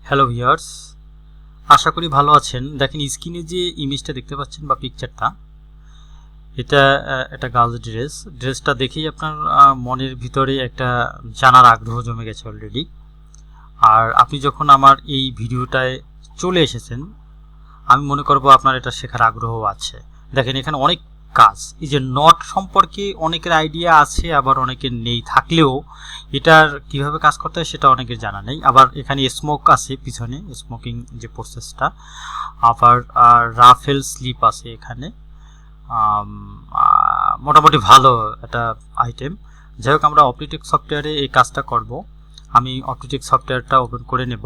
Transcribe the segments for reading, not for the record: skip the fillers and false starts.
Hello viewers, আশা করি ভালো আছেন। দেখেন স্ক্রিনে যে ইমেজটা দেখতে পাচ্ছেন বা পিকচারটা, এটা একটা গার্লস ড্রেসটা দেখেই আপনার মনের ভিতরে একটা জানার আগ্রহ জমে গেছে অলরেডি। আর আপনি যখন আমার এই ভিডিওটায় চলে এসেছেন, আমি মনে করব আপনার এটা শেখার আগ্রহ আছে। দেখেন এখানে অনেক কাজ, এই যে নট সম্পর্কে অনেকের আইডিয়া আছে, আবার অনেকের নেই, থাকলেও এটার কিভাবে কাজ করতে হয় সেটা অনেকের জানা নেই। আবার এখানে স্মোক আছে পিছনে, স্মোকিং যে প্রসেসটা, আবার রাফেল স্লিপ আছে এখানে। মোটামুটি ভালো একটা আইটেম। যাই হোক, আমরা অপটিটেক সফটওয়্যারে এই কাজটা করব। আমি অপটিটেক সফটওয়্যারটা ওপেন করে নেব।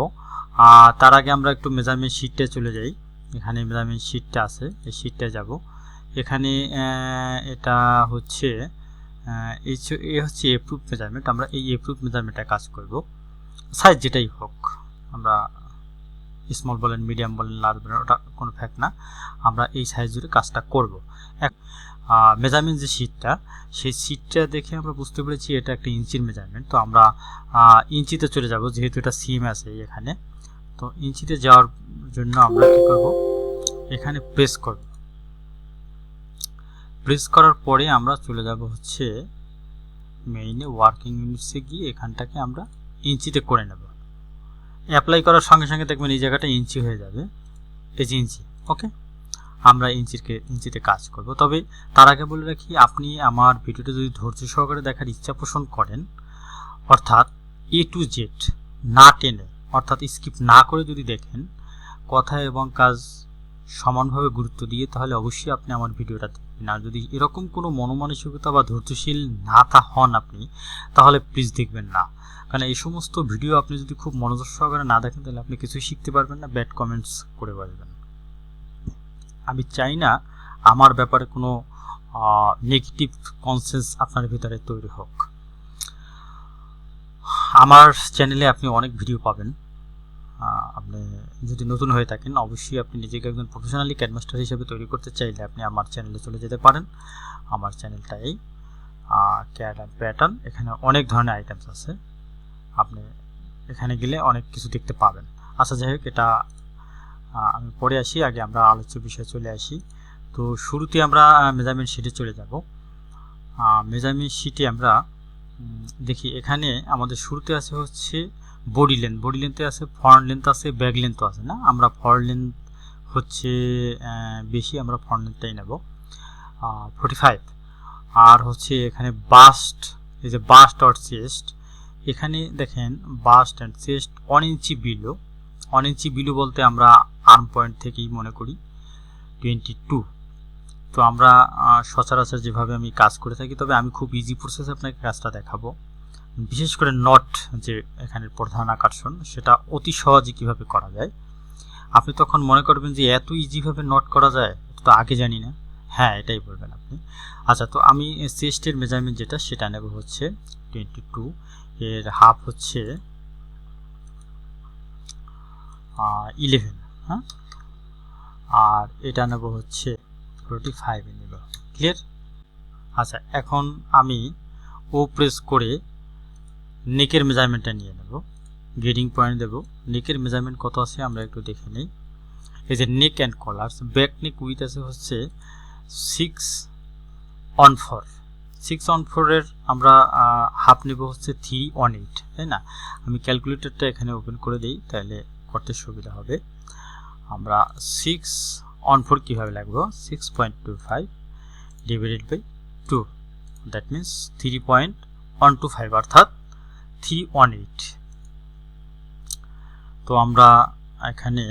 তার আগে আমরা একটু মেজারমেন্ট শিটে চলে যাই। এখানে মেজারমেন্ট শিটটা আছে, এই শিটটা যাব। এখানে এটা হচ্ছে এই হচ্ছে এপ্রুভ মেজারমেন্ট। আমরা এই এপ্রুভ মেজারমেন্টে কাজ করব। সাইজ যেটাই হোক, আমরা স্মল বলেন, মিডিয়াম বলেন, লার্জ বলেন, ওটা কোনো ফ্যাক্ট না। আমরা এই সাইজ জুড়ে কাজটা করব। মেজারমেন্ট যে শিটটা, সেই শিটটা দেখে আমরা বুঝতে পেরেছি এটা একটা ইঞ্চির মেজারমেন্ট। তো আমরা ইঞ্চিতে চলে যাব, যেহেতু এটা সিএম আছে এখানে। তো ইঞ্চিতে যাওয়ার জন্য আমরা কি করব, এখানে প্রেস করব। প্রেস করার পরে আমরা চলে যাব হচ্ছে মেইনে, ওয়ার্কিং ইউনিটসে গিয়ে এখানটাকে আমরা ইঞ্চিতে করে নেব। অ্যাপ্লাই করার সঙ্গে সঙ্গে দেখবেন এই জায়গাটা ইঞ্চি হয়ে যাবে, এই যে ইঞ্চি। ওকে, আমরা ইঞ্চিতে কাজ করব। তবে তার আগে বলে রাখি, আপনি আমার ভিডিওটা যদি ধৈর্য সহকারে দেখার ইচ্ছা পোষণ করেন, অর্থাৎ এ টু জেড না টেনে, অর্থাৎ স্কিপ না করে যদি দেখেন, কথা এবং কাজ সমানভাবে গুরুত্ব দিয়ে, তাহলে অবশ্যই আপনি আমার ভিডিওটা দেখবেন। আর যদি এরকম কোনো মনোমানসিকতা বা ধৈর্যশীল না হন আপনি, তাহলে প্লিজ দেখবেন না। কারণ এই সমস্ত ভিডিও আপনি যদি খুব মনোযোগ সহকারে না দেখেন, তাহলে আপনি কিছুই শিখতে পারবেন না, ব্যাড কমেন্টস করে বসবেন। আমি চাই না আমার ব্যাপারে কোনো নেগেটিভ কনসেন্স আপনার ভিতরে তৈরি হোক। আমার চ্যানেলে আপনি অনেক ভিডিও পাবেন। আপনি যদি নতুন হয়ে থাকেন, অবশ্যই আপনি নিজেকে একজন প্রফেশনালি ক্যাডমাস্টার হিসেবে তৈরি করতে চাইলে আপনি আমার চ্যানেলে চলে যেতে পারেন। আমার চ্যানেলটা এই ক্যাড অ্যান্ড প্যাটার্ন। এখানে অনেক ধরনের আইটেমস আছে, আপনি এখানে গেলে অনেক কিছু দেখতে পাবেন। আচ্ছা, যাই হোক, এটা আমি পরে আসি, আগে আমরা আলোচ্য বিষয়ে চলে আসি। তো শুরুতে আমরা মেজারমেন্ট শিটে চলে যাব। মেজারমেন্ট শিটে আমরা দেখি, এখানে আমাদের শুরুতে আছে হচ্ছে বডি লেন্থ। বডি লেন্থে আছে ফ্রন্ট লেন্থ আছে, ব্যাক লেন্থও আছে। না, আমরা ফ্রন্ট লেন্থ হচ্ছে বেশি, আমরা ফ্রন্ট লেন্থটাই নেব 45। আর হচ্ছে এখানে বাস্ট, এই যে বাস্ট আর চেস্ট, এখানে দেখেন bust and chest 1 inch below. 1 inch below বলতে আমরা আর্ম পয়েন্ট থেকেই মনে করি 22। তো আমরা সচরাচর যেভাবে আমি কাজ করে থাকি, তবে আমি খুব ইজি প্রসেসে আপনাকে কাজটা দেখাবো। বিশেষ করে নট যে এখানের প্রধান আকর্ষণ, সেটা অতি সহজে কিভাবে করা যায়। আপনি তখন মনে করবেন যে এত ইজিভাবে নট করা যায়, তো আগে জানি না। হ্যাঁ, এটাই বলবেন আপনি। আচ্ছা, তো আমি চেস্টের মেজারমেন্ট যেটা, সেটা নেব হচ্ছে 22, এর হাফ হচ্ছে 11। হ্যাঁ, আর এটা নেব হচ্ছে 45 নেব। ক্লিয়ার? আচ্ছা, এখন আমি ও প্রেস করে নেকের মেজারমেন্টটা নিয়ে নেব, গ্রেডিং পয়েন্ট দেব। নেকের মেজারমেন্ট কত আছে আমরা একটু দেখে নিই। এই যে নেক and collars, back neck with আছে হচ্ছে 6/4। 6/4 আমরা হাফ নেব হচ্ছে 3/8, তাই না? আমি ক্যালকুলেটরটা এখানে ওপেন করে দিই, তাহলে করতে সুবিধা হবে। আমরা 6/4 কীভাবে লাগবো, 6.25 ডিভাইডেড বাই 2, দ্যাট মিনস 3.125, অর্থাৎ 3/8। তো আমরা এখানে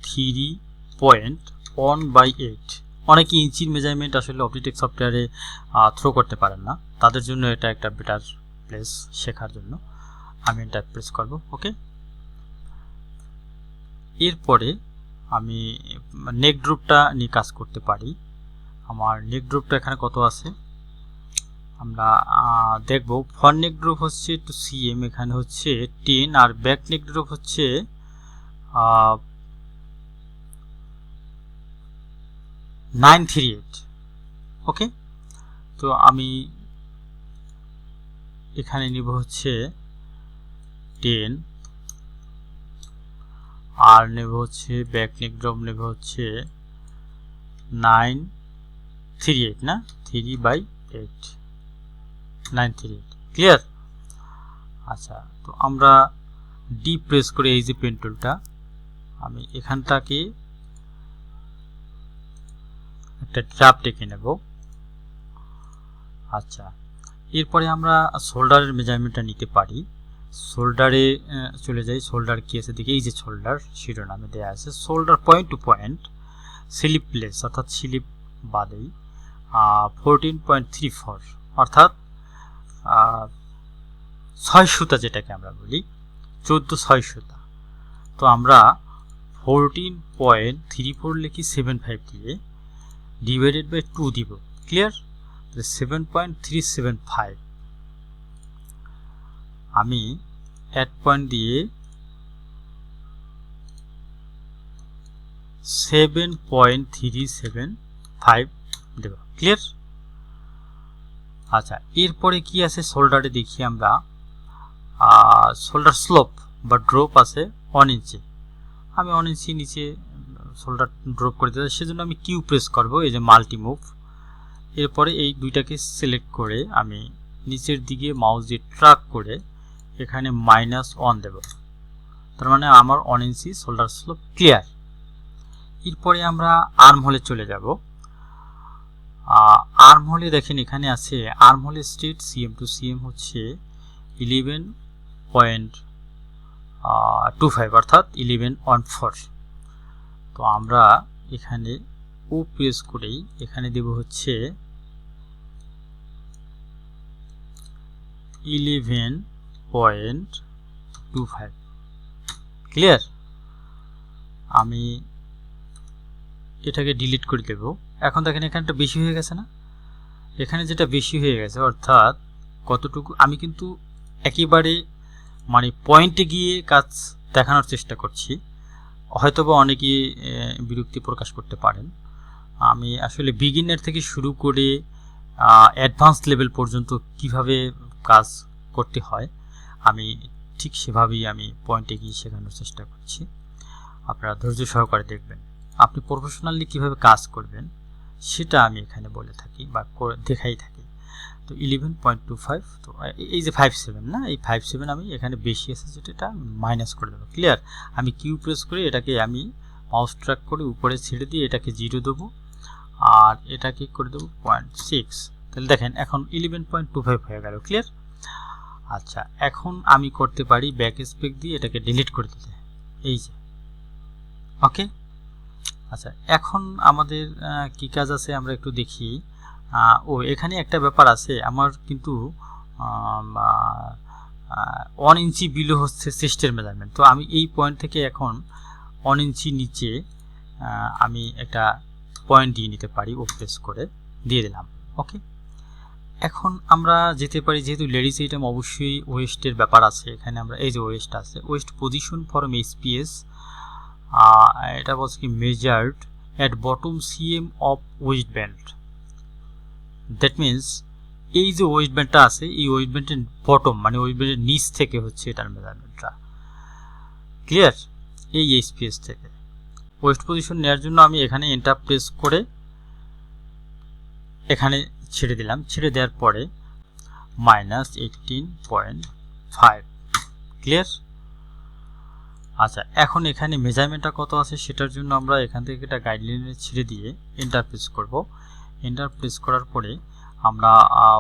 3.1/8। অনেকে ইঞ্চির মেজারমেন্ট আসলে অপটিটেক সফটওয়্যারে থ্রো করতে পারেন না, তাদের জন্য এটা একটা বেটার প্লেস শেখার জন্য। আমি এটা প্রেস করব। ওকে, এরপরে আমি নেক ড্রপটা নিয়ে কাজ করতে পারি। আমার নেক ড্রপটা এখানে কত আছে আমরা দেখব। ফ্রন্ট নেক ড্রপ হচ্ছে টু সিএম, এখানে হচ্ছে 10, আর ব্যাক নেক ড্রপ হচ্ছে 938। ওকে, তো আমি এখানে নিব হচ্ছে 10, আর নেব হচ্ছে ব্যাক নেক ড্রপ নেব হচ্ছে 938 না 3/8 938 ক্লিয়ার। আচ্ছা, তো আমরা ডি প্রেস করে এই যে পেন টুলটা আমি এখানটাকে একটা চাপ টেকে নেব। আচ্ছা, এরপরে আমরা শোল্ডারের মেজারমেন্টটা নিতে পারি। শোল্ডারে চলে যাই। শোল্ডার কি আছে দেখি, এই যে শোল্ডার শিরোনামে দেওয়া আছে shoulder point to point slip place অর্থাৎ স্লিপ বাদেই 14.34 অর্থাৎ 6 সুতা যেটাকে আমরা বলি 14/6 সুতা। তো আমরা 14.34 লিখি 75 দিয়ে ডিভাইডেড বাই 2 দিব। ক্লিয়ার? 7.375 আমি অ্যাড পয়েন্ট দিয়ে 7.375 দেব। ক্লিয়ার? আচ্ছা, এরপরে কি আছে শোল্ডারে দেখি আমরা শোল্ডার স্লোপ বা ড্রপ আছে 1 ইঞ্চি। আমি 1 ইঞ্চি নিচে শোল্ডার ড্রপ করে দিতে, সেজন্য আমি কিউ প্রেস করব, এই যে মাল্টি মুভ। এরপরে এই দুইটাকে সিলেক্ট করে আমি নিচের দিকে মাউস দিয়ে ট্র্যাক করে এখানে -1 দেব। তার মানে আমার 1 ইঞ্চি শোল্ডার স্লোপ ক্লিয়ার। এরপরে আমরা আর্ম হোলে চলে যাব। আর্ম হোলে দেখেন এখানে আছে arm Holey straight CM to CM হচ্ছে 11.25 অর্থাৎ 11.14। তো আমরা এখানে ও প্রেস করেই এখানে দেব হচ্ছে 11.25। ক্লিয়ার? আমি এটাকে ডিলিট করে দেব। এখন দেখেন এখানটা বেশি হয়ে গেছে না, এখানে যেটা বেশি হয়ে গেছে অর্থাৎ কতটুকু আমি কিন্তু একেবারে মানে পয়েন্টে গিয়ে কাজ দেখানোর চেষ্টা করছি। হয়তোবা অনেকে বিরক্তি প্রকাশ করতে পারেন। আমি আসলে বিগিনার থেকে শুরু করে অ্যাডভান্স লেভেল পর্যন্ত কিভাবে কাজ করতে হয় আমি ঠিক সেভাবেই আমি পয়েন্টে গিয়ে শেখানোর চেষ্টা করছি। আপনারা ধৈর্য সহকারে দেখবেন। আপনি প্রফেশনালি কিভাবে কাজ করবেন সেটা আমি এখানে বলে থাকি বা দেখাই থাকি। তো 11.25, তো এই যে 57 না, এই 57 আমি এখানে বেশি আছে যেটা এটা মাইনাস করে দেবো। ক্লিয়ার? আমি কিউ প্রেস করে এটাকে আমি মাউস ট্র্যাক করে উপরে ছেড়ে দিয়ে এটাকে 0 দেবো আর এটাকে করে দেবো 0.6। তাহলে দেখেন এখন 11.25 হয়ে গেল। ক্লিয়ার? আচ্ছা, এখন আমি করতে পারি ব্যাক স্পেক দিয়ে এটাকে ডিলিট করে দিতে, এই যে। ওকে। আচ্ছা, এখন আমাদের কি কাজ আছে আমরা একটু দেখি। এখানে একটা ব্যাপার আছে, আমার কিন্তু 1 ইঞ্চি বিলো হচ্ছে চেস্টের মেজারমেন্ট। তো আমি এই পয়েন্ট থেকে এখন 1 ইঞ্চি নিচে আমি একটা পয়েন্ট দিয়ে নিতে পারি, ও প্রেস করে দিয়ে দিলাম। ওকে। এখন আমরা যেতে পারি, যেহেতু লেডিস আইটেম অবশ্যই ওয়েস্টের ব্যাপার আছে, এখানে আমরা এই যে ওয়েস্ট আছে, ওয়েস্ট পজিশন ফরম এসপিএস, এটা বলছে কি measured at bottom CM of waist band. That means এই যে ওয়েস্ট ব্যান্ডটা আছে এই ওয়েস্ট ব্যান্ডের বটম মানে ওয়েস্ট ব্যান্ডের নিচ থেকে হচ্ছে এটার মেজারমেন্টটা। ক্লিয়ার? এই এসপিএস থেকে ওয়েস্ট পজিশন নেওয়ার জন্য আমি এখানে এন্টার প্রেস করে এখানে ছেড়ে দিলাম। ছেড়ে দেওয়ার পরে -18.5। ক্লিয়ার? আচ্ছা, এখন এখানে মেজারমেন্টটা কত আছে সেটার জন্য আমরা এখান থেকে এটা গাইডলাইনে ছেড়ে দিয়ে এন্টার প্রেস করব। এন্টার প্রেস করার পরে আমরা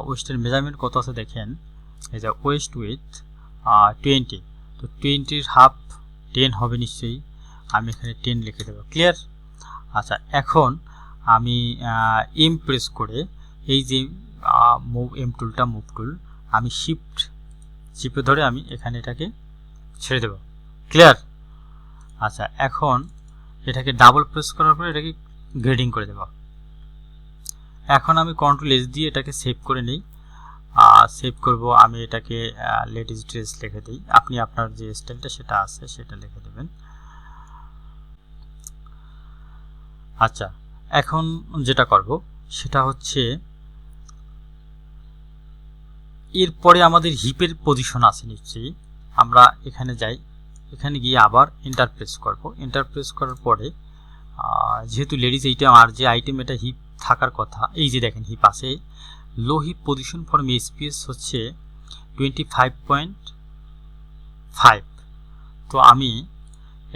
ওয়েস্টের মেজারমেন্ট কত আছে দেখেন, এই যে ওয়েস্ট উইথ 20। তো 20-র হাফ 10 হবে নিশ্চয়ই, আমি এখানে 10 লিখে দেবো। ক্লিয়ার? আচ্ছা, এখন আমি এম প্রেস করে এই যে মুভ এম টুলটা, মুভ টুল, আমি শিফট চিপে ধরে আমি এখানে এটাকে ছেড়ে দেব। ক্লিয়ার? আচ্ছা, এখন এটাকে ডাবল প্রেস করার পরে এটাকে গ্রেডিং করে দেব। এখন আমি কন্ট্রোল এস দিয়ে এটাকে সেভ করে নিই। সেভ করব, আমি এটাকে লেডিস ড্রেস লিখে দিই। আপনি আপনার যে স্টাইলটা সেটা আছে সেটা লিখে দেবেন। আচ্ছা, এখন যেটা করব সেটা হচ্ছে এরপরে আমাদের হিপের পজিশন আছে নিশ্চয়ই। আমরা এখানে যাই, এখানে গিয়ে আবার এন্টার প্রেস করব। এন্টার প্রেস করার পরে যেহেতু লেডিস আইটেম আর যে আইটেম এটা হিপ থাকার কথা, এই যে দেখেন হিপ আছে, লো হিপ পজিশন ফর এসপিএস হচ্ছে 25.5। তো আমি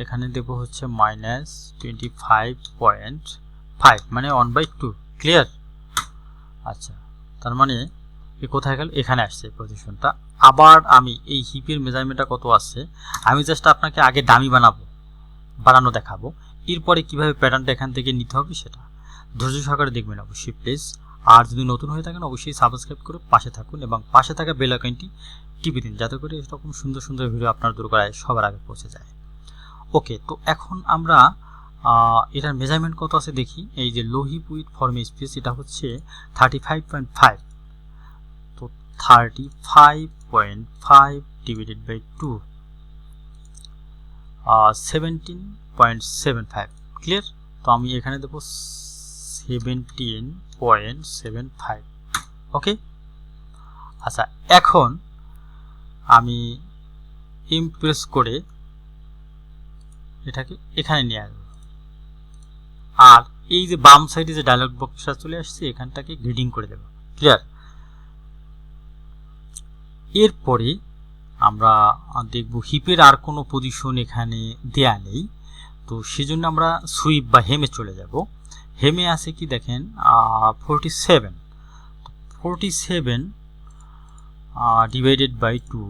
এখানে দেব হচ্ছে -25.5 মানে 1/2। ক্লিয়ার? আচ্ছা, তার মানে এ কোথায় গেল? এখানে আসছে পজিশনটা। আবার আমি এই হিপের মেজারমেন্টটা কত আছে আমি জাস্ট আপনাকে আগে ডামি বানানো দেখাবো, এরপরে কিভাবে প্যাটার্নটা এখান থেকে নিতে হবে সেটা ধৈর্য সহকারে দেখবেন অবশ্যই প্লিজ। আর যদি নতুন হয়ে থাকেন অবশ্যই সাবস্ক্রাইব করে পাশে থাকুন এবং পাশে থাকা বেল আইকনটি টিপে দিন, যাতে করে এরকম সুন্দর সুন্দর ভিডিও আপনার দোরগোড়ায় সবার আগে পৌঁছে যায়। ওকে, তো এখন আমরা এটার মেজারমেন্ট কত আছে দেখি। এই যে লো হিপ উইথ ফর্ম স্পেস এটা হচ্ছে 35.5। তো 35.5 ডিভাইডেড বাই 2 17.75। ক্লিয়ার? তো আমি এখানে দেবো 17.75। ওকে, আচ্ছা, এখন আমি ইমপ্রেস করে এটাকে এখানে নিয়ে আসবো। আর এই যে বাম সাইডে যে ডায়লগ বক্সটা চলে আসছে এখানটাকে গ্রিডিং করে দেব। ক্লিয়ার? এরপরে আমরা দেখব হিপের আর কোনো পজিশন এখানে দেয়া নেই, তো সেজন্য আমরা সুইপ বা হেমে চলে যাব। হেমে আছে কি দেখেন 47 ডিভাইডেড বাই 2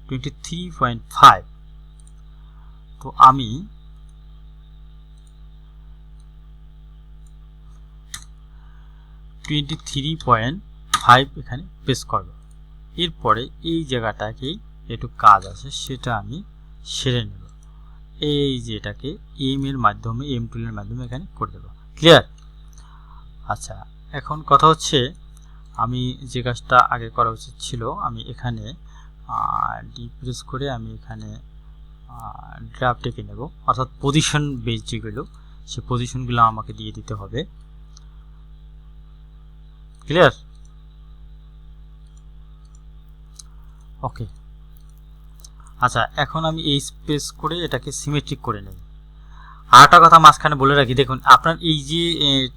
23.5। তো আমি এখানে প্রেস করব। এরপরে এই জায়গাটাকেই একটু কাজ আছে সেটা আমি সেরে নেব। এই যে এটাকে এম টুলের মাধ্যমে এখানে করে দেব। ক্লিয়ার? আচ্ছা, এখন কথা হচ্ছে আমি যে কাজটা আগে করা উচিত ছিল, আমি এখানে ডিপ্রেস করে আমি এখানে ড্রাফট এঁকে নেব, অর্থাৎ পজিশন বেস যেগুলো সেই পজিশনগুলো আমাকে দিয়ে দিতে হবে। ক্লিয়ার? ওকে, আচ্ছা, এখন আমি এই স্পেস করে এটাকে সিমেট্রিক করে নেই। আরেকটা কথা মাঝখানে বলে রাখি, দেখুন আপনার এই যে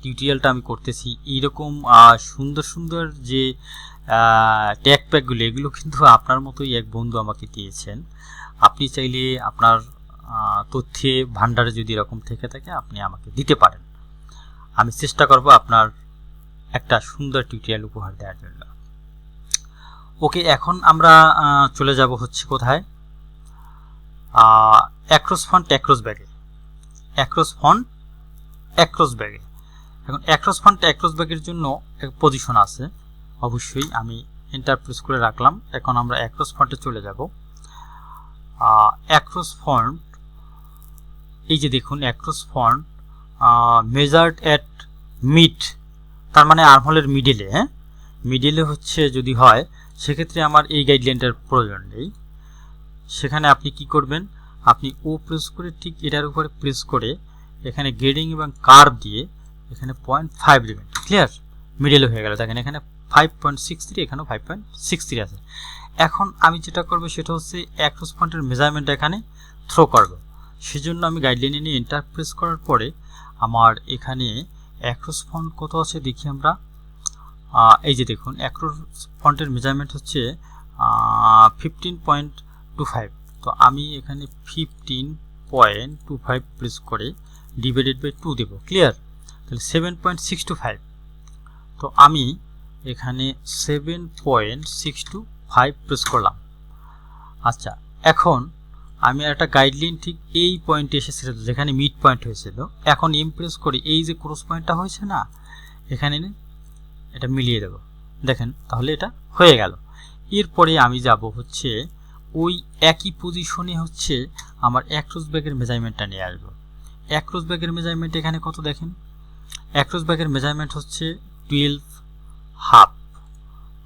টিউটোরিয়ালটা আমি করতেছি এইরকম সুন্দর সুন্দর যে ট্যাগ প্যাকগুলো এগুলো কিন্তু আপনার মতোই এক বন্ধু আমাকে দিয়েছেন। আপনি চাইলে আপনার তথ্যে ভান্ডারে যদি এরকম থেকে থাকে আপনি আমাকে দিতে পারেন, আমি চেষ্টা করব আপনার একটা সুন্দর টিউটোরিয়াল উপহার দেওয়ার জন্য। ওকে, এখন আমরা চলে যাব হচ্ছে কোথায়, অ্যাক্রস ফন্ট অ্যাক্রস ব্যাগে। এখন অ্যাক্রস ফন্ট অ্যাক্রস ব্যাগের জন্য এক পজিশন আছে, অবশ্যই আমি এন্টার প্রেস করে রাখলাম। এখন আমরা অ্যাক্রস ফন্টে চলে যাব। অ্যাক্রস ফন্ট, এই যে দেখুন across font measured at mid, তার মানে আর্মহোলের মিডিলে। হ্যাঁ, মিডিলে হচ্ছে যদি হয় সেক্ষেত্রে আমার এই গাইডলাইনটার প্রয়োজন নেই। সেখানে আপনি কি করবেন, আপনি ও প্রেস করে ঠিক এটার উপরে প্রেস করে এখানে গ্রেডিং এবং কার্ভ দিয়ে এখানে 0.5 দেবেন। ক্লিয়ার? মিডলে হয়ে গেল। দেখেন এখানে 5.63, এখানেও 5.63 আছে। এখন আমি যেটা করব সেটা হচ্ছে অ্যাক্রস ফন্টের মেজারমেন্ট এখানে থ্রো করব। সেজন্য আমি গাইডলাইনে নিয়ে এন্টার প্রেস করার পরে আমার এখানে অ্যাক্রস ফন্ট কত আছে দেখি আমরা। এই যে দেখুন অ্যাক্রস ফন্টের মেজারমেন্ট হচ্ছে 15.25। তো আমি এখানে 15.25 প্রেস করে ডিভাইডেড বাই 2 দেব। ক্লিয়ার? তাহলে 7.625। তো আমি এখানে 7.625 প্রেস করলাম। আচ্ছা, এখন আমি একটা গাইডলাইন ঠিক এই পয়েন্টে এসেছিল যেখানে মিড পয়েন্ট হয়েছিল, এখন ইমপ্রেস করে এই যে ক্রস পয়েন্টটা হয়েছে না এখানে এটা মিলিয়ে দেব। দেখেন তাহলে এটা হয়ে গেল। এরপরে আমি যাব হচ্ছে ওই একই পজিশনে হচ্ছে আমার অ্যাক্রস ব্যাগের মেজারমেন্টটা নিয়ে আসবো। অ্যাক্রস ব্যাগের মেজারমেন্ট এখানে কত দেখেন, অ্যাক্রস ব্যাগের মেজারমেন্ট হচ্ছে 12.5।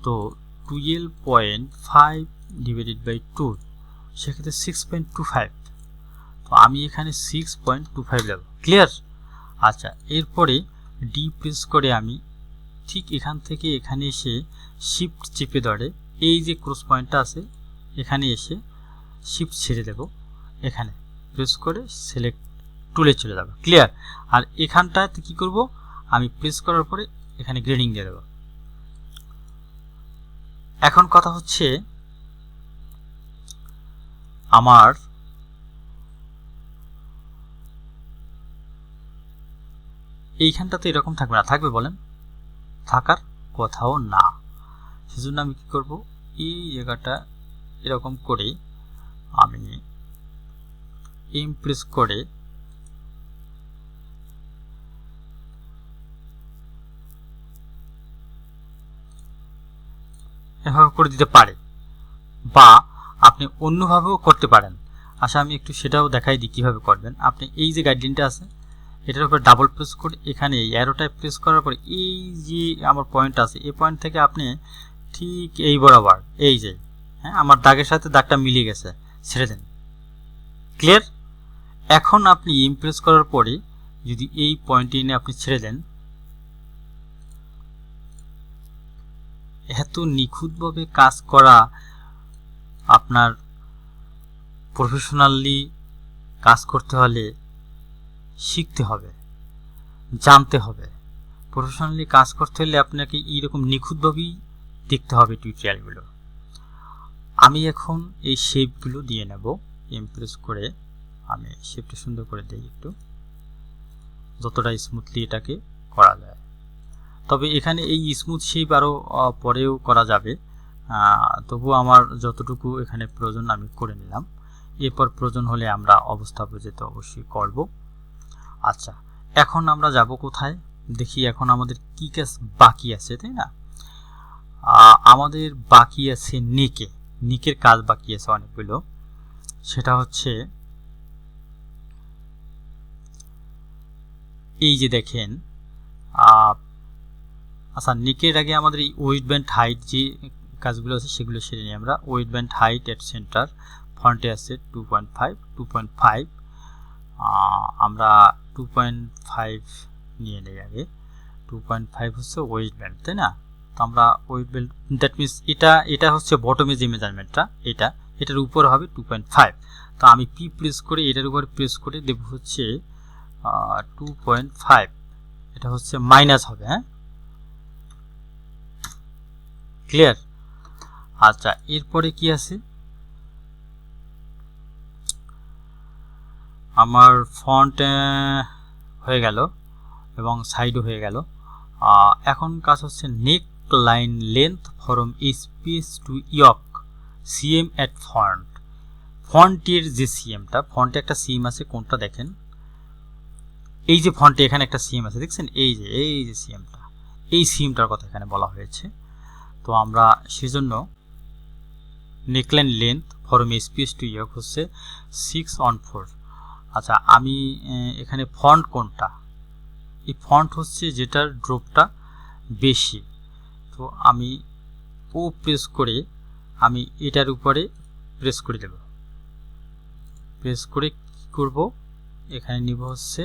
তো 12.5 ডিভাইডেড বাই 2 সেক্ষেত্রে 6.25। তো আমি এখানে 6.25 দেব। ক্লিয়ার? আচ্ছা, এরপরে ডি প্রেস করে আমি ঠিক এখান থেকে এখানে এসে শিফট চেপে ধরে এই যে ক্রস পয়েন্টটা আছে এখানে এসে শিফট ছেড়ে দেব, এখানে প্রেস করে সিলেক্ট টুলে চলে যাব। ক্লিয়ার। আর এখানটাতে কি করব, আমি প্রেস করার পরে এখানে গ্রেডিং দিয়ে দেব। এখন কথা হচ্ছে আমার এইখানটাতে এরকম থাকবে না, থাকবে বলেন? থাকার কথাও না। সেজন্য আমি কি করব, এই জায়গাটা এরকম করে আমি ইমপ্রেস করে এভাবে করে দিতে পারে, বা আপনি অন্যভাবেও করতে পারেন। আচ্ছা, আমি একটু সেটাও দেখাই দিই কীভাবে করবেন। আপনি এই যে গাইডলাইনটা আছে এটার উপর ডাবল প্রেস করে এখানে এই অ্যারোটায় প্রেস করার পরে এই যে আমার পয়েন্ট আছে, এই পয়েন্ট থেকে আপনি ঠিক এই বরাবর এই যে, হ্যাঁ, আমার দাগের সাথে দাগটা মিলিয়ে গেছে, ছেড়ে দেন। ক্লিয়ার। এখন আপনি ইমপ্রেস করার পরে যদি এই পয়েন্টে এনে আপনি ছেড়ে দেন, এত নিখুঁতভাবে কাজ করা আপনার প্রফেশনালি কাজ করতে হলে শিখতে হবে, জানতে হবে। প্রফেশনালি কাজ করতে হলে আপনাকে এইরকম নিখুঁতভাবেই দেখতে হবে টিউটোরিয়ালগুলো। আমি এখন এই শেপগুলো দিয়ে নেব, ইমপ্রেস করে আমি শেপটা সুন্দর করে দিই একটু, যতটা স্মুথলি এটাকে করা যায়। তবে এখানে এই স্মুথ শেপ আরও পরেও করা যাবে, তবু আমার যতটুকু এখানে প্রয়োজন আমি করে নিলাম। এরপর প্রয়োজন হলে আমরা অবস্থা বুঝে তো অবশ্যই করব। আচ্ছা, এখন আমরা যাব কোথায় দেখি, এখন আমাদের কি কাজ বাকি আছে, তাই না? আমাদের বাকি আছে নিকের কাজ বাকি আছে অনেকগুলো। সেটা হচ্ছে এই যে দেখেন, আচ্ছা, নিকের আগে আমাদের এই ওয়েট ব্যান্ড হাইট যে কাজগুলো আছে সেগুলো সেরে নিই আমরা। ওয়েট ব্যান্ড হাইট এট সেন্টার ফন্টে আছে 2.5 আমরা 2.5 নিয়ে নেই আগে। 2.5 হচ্ছে ওয়েট ব্যান্ড, তাই না? তো আমরা ওয়েট ব্যান্ড, দ্যাট মিনস এটা হচ্ছে বটমে যে মেজারমেন্টটা, এটার উপর হবে 2.5। তো আমি পি প্রেস করে এটার উপর প্রেস করে দেব হচ্ছে 2.5, এটা হচ্ছে মাইনাস হবে। হ্যাঁ, ক্লিয়ার। আচ্ছা, এরপরে কি আছে, আমার ফন্ট হয়ে গেল এবং সাইডও হয়ে গেল। এখন কাজ হচ্ছে neckline length from space to yoke CM at ফন্টের যে সিএমটা, ফন্টে একটা সিএম আছে, কোনটা দেখেন, এই যে ফন্টে এখানে একটা সিএম আছে, দেখছেন? এই যে সিএমটা, এই সিএমটার কথা এখানে বলা হয়েছে। তো আমরা সেজন্য neckline length from space to yoke হচ্ছে 6/4। আচ্ছা, আমি এখানে ফন্ট কোনটা, এই ফন্ট হচ্ছে যেটার ড্রপটা বেশি। তো আমি ও প্রেস করে আমি এটার উপরে প্রেস করে দেব। প্রেস করে কি করব, এখানে নিব হচ্ছে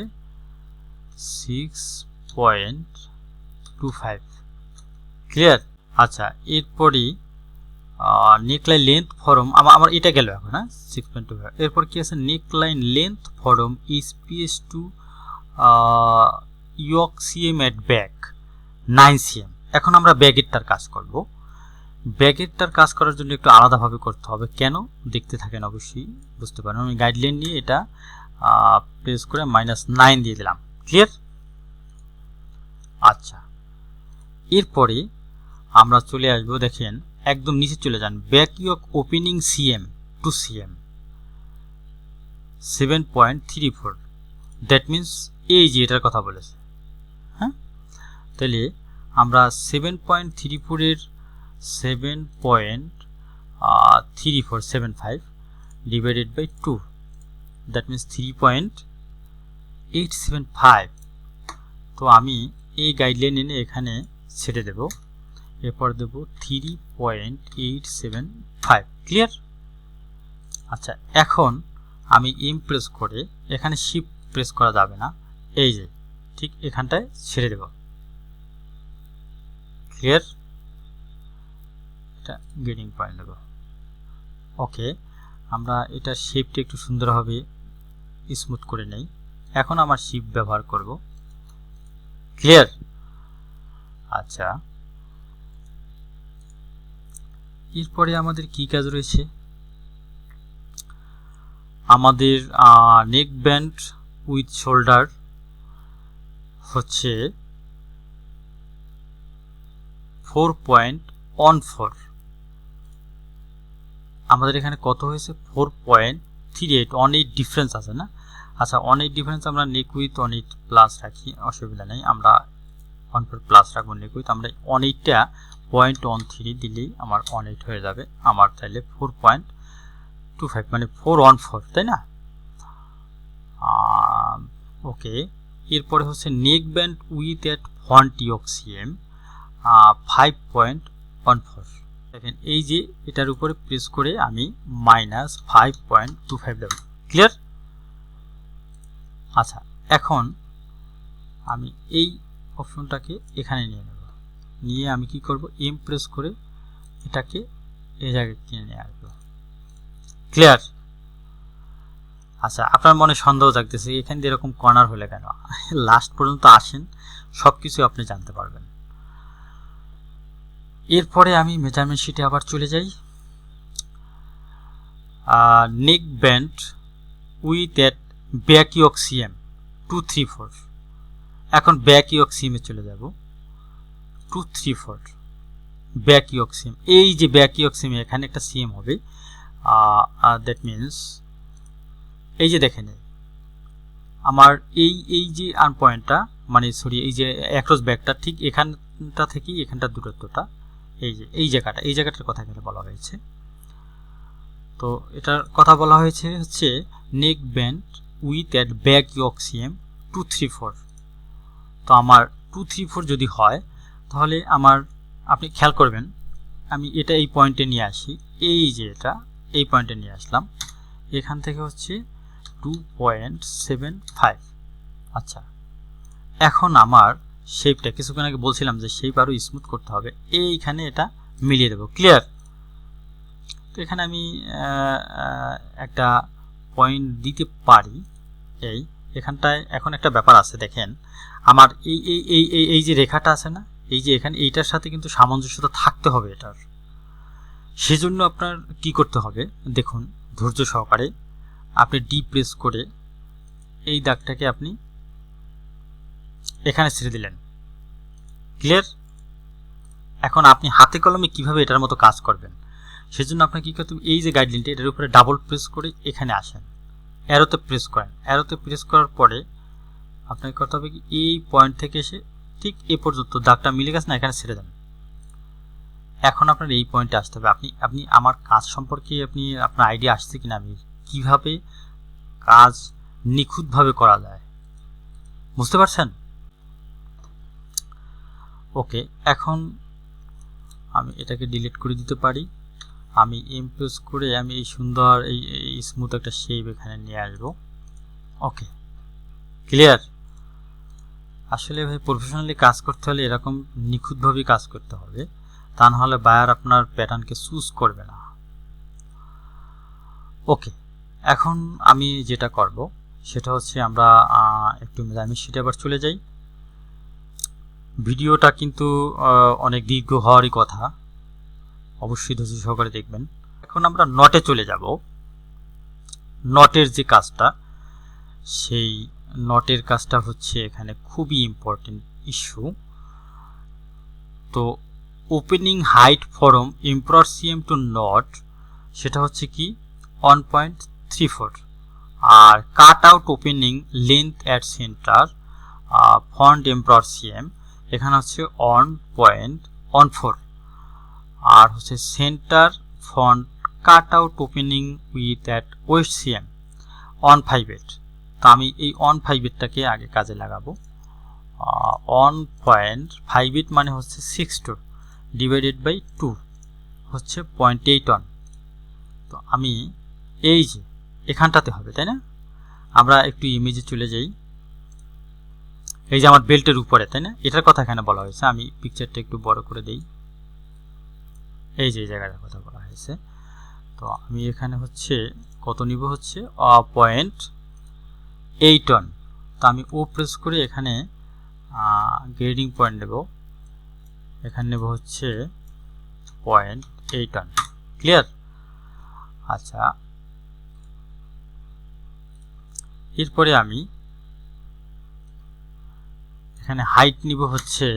6.25। ক্লিয়ার। আচ্ছা, এরপরে নেকলাইন লেন্থ ফরম আমার এটা গেল এখন। হ্যাঁ, 6.25। এরপর কি আছে, neckline length from space to yoke CM at back 9 cm। এখন আমরা ব্যাগেরটার কাজ করব। ব্যাগেরটার কাজ করার জন্য একটু আলাদাভাবে করতে হবে, কেন দেখতে থাকেন, অবশ্যই বুঝতে পারেন। আমি গাইডলাইন নিয়ে এটা প্রেস করে -9 দিয়ে দিলাম। ক্লিয়ার। আচ্ছা, এরপরে আমরা চলে আসবো, দেখেন একদম নিচে চলে যান, back yoke opening cm to cm 7.34। That means এই যে এটার কথা বলেছে। হ্যাঁ, তাহলে আমরা 7.34 এর 7.3475 ডিভাইডেড বাই 2, দ্যাট মিনস 3.875। তো আমি এই গাইডলাইন এনে এখানে ছেড়ে দেব, এরপর দেব 3.875। ক্লিয়ার। আচ্ছা, এখন আমি ইমপ্রেস করে এখানে শিফট প্রেস করা যাবে না, এই যে ঠিক এখানটায় ছেড়ে দেব। ক্লিয়ার। এটা গ্রেডিং পয়েন্ট দেব। ওকে, আমরা এটা শেপটা একটু সুন্দরভাবে স্মুথ করে নেই। এখন আমার শিফট ব্যবহার করব। ক্লিয়ার? আচ্ছা, এরপরে আমাদের কি কাজ রয়েছে? আমাদের নেক ব্যান্ড উইথ শোল্ডার হচ্ছে 4.14। আমাদের এখানে কত হয়েছে? 4.38। 18 ডিফারেন্স আছে না? আচ্ছা, 18 ডিফারেন্স আমরা নেক উইথ 18 প্লাস রাখি, অসুবিধা নেই। আমরা 14 প্লাস রাখবো নেক উইথ। আমরা 18টা 0.13 দিলেই আমার 18 হয়ে যাবে। আমার তাইলে 4.25 মানে 414, তাই না? ওকে, এরপরে হচ্ছে neck band width at front yoke cm 5.14। দেখেন, এই যে এটার উপরে প্রেস করে আমি -5.25 দেব। ক্লিয়ার? আচ্ছা, এখন আমি এই অপশনটাকে এখানে নিয়ে নেব। নিয়ে আমি কি করব? এম প্রেস করে এটাকে এই জায়গায় কিনে নিয়ে আসবো। ক্লিয়ার? আচ্ছা, আপনার মনে সন্দেহ জাগতেছে এখান দিয়ে এরকম কর্নার হলে কেন? লাস্ট পর্যন্ত আসেন, সবকিছু আপনি জানতে পারবেন। এরপরে আমি মেজারমেন্ট শিটে আবার চলে যাই। Neck band width at back yoke cm 234। এখন ব্যাক ইয়ক সিএমে চলে যাব। 234 ব্যাক ইয়ক সিএম। এই যে ব্যাক ইয়ক সিএমে এখানে একটা সিএম হবে। দ্যাট মিনস এই যে দেখেন আমার এই যে আর্ম পয়েন্টটা, মানে সরি, এই যে অ্যাক্রস ব্যাকটা ঠিক এখানটা থেকে এখানটা দূরত্বটা, এই জায়গাটার কথা এখানে বলা হয়েছে। তো এটার কথা বলা হয়েছে হচ্ছে neck band width at back yoke cm 234। তো আমার 234 যদি হয় তাহলে আমার, আপনি খেয়াল করবেন, আমি এটা এই পয়েন্টে নিয়ে আসি। এই যে এটা এই পয়েন্টে নিয়ে আসলাম, এখান থেকে হচ্ছে 2.75। আচ্ছা, এখন আমার শেপটা কিছুক্ষণ আগে বলছিলাম যে শেপ আরও স্মুথ করতে হবে, এইখানে এটা মিলিয়ে দেবো। ক্লিয়ার? তো এখানে আমি একটা পয়েন্ট দিতে পারি। এখানটায় এখন একটা ব্যাপার আছে, দেখেন আমার এই যে রেখাটা আছে না, এই যে এখানে এইটার সাথে কিন্তু সামঞ্জস্যতা থাকতে হবে এটার। সেজন্য আপনার কি করতে হবে দেখুন, ধৈর্য সহকারে আপনি ডি প্রেস করে এই দাগটাকে আপনি এখানে ছেড়ে দিলেন। ক্লিয়ার? এখন আপনি হাতে কলমে কিভাবে এটার মতো কাজ করবেন, সেজন্য আপনাকে কি করতে হবে, এই যে গাইডলাইনটা এটার উপরে ডাবল প্রেস করে এখানে আসেন, অ্যারোতে প্রেস করেন। অ্যারোতে প্রেস করার পরে আপনাকে করতে হবে কি, এই পয়েন্ট থেকে এসে ঠিক এ পর্যন্ত দাগটা মিলে গেছে না, এখানে ছেড়ে দেন। এখন আপনার এই পয়েন্টে আসতে হবে। আপনি আমার কাজ সম্পর্কে আপনার আইডিয়া আসছে কিনা, আমি কিভাবে কাজ নিখুঁতভাবে করা যায়, বুঝতে পারছেন? ওকে, এখন আমি এটাকে ডিলিট করে দিতে পারি। আমি ইমপ্রেস করে আমি এই সুন্দর এই স্মুথ একটা শেপ এখানে নিয়ে আসব। ওকে, ক্লিয়ার? আসলে ভাই প্রফেশনালি কাজ করতে হলে এরকম নিখুঁতভাবে কাজ করতে হবে, তা না হলে বায়ার আপনার প্যাটার্নকে চুজ করবে না। ওকে, এখন আমি যেটা করব সেটা হচ্ছে আমরা একটু মেজারমেন্ট শিটে আবার চলে যাই। ভিডিওটা কিন্তু অনেক দীর্ঘ হওয়ারই কথা, অবশ্যই ধৈর্য সহকারে দেখবেন। এখন আমরা নটে চলে যাব। নটের যে কাজটা, সেই নটের কাজটা হচ্ছে এখানে খুবই ইম্পর্টেন্ট ইস্যু। তো opening height from emperor CM to not, সেটা হচ্ছে কি 1.34। আর cut out opening length at center front emperor CM, এখানে হচ্ছে 1.14। আর হচ্ছে center front cut out opening with at waist CM 158। তো আমি এই 158টাকে আগে কাজে লাগাবো। 1.58 মানে হচ্ছে 62 ডিভাইডেড বাই 2 হচ্ছে 0.81। তো আমি এই যে এখানটাতে হবে, তাই না? আমরা একটু ইমেজে চলে যাই। এই যে আমার বেল্টের উপরে, তাই না? এটার কথা এখানে বলা হয়েছে। আমি পিকচারটা একটু বড় করে দেই। এই যে জায়গাটার কথা বলা হয়েছে। তো আমি এখানে হচ্ছে কত নিব হচ্ছে 0.81। তো আমি ও প্রেস করে এখানে গ্রেডিং পয়েন্ট নেব, এখানে নেব হচ্ছে 0.81। ক্লিয়ার? আচ্ছা, এরপরে আমি এখানে হাইট নিব হচ্ছে,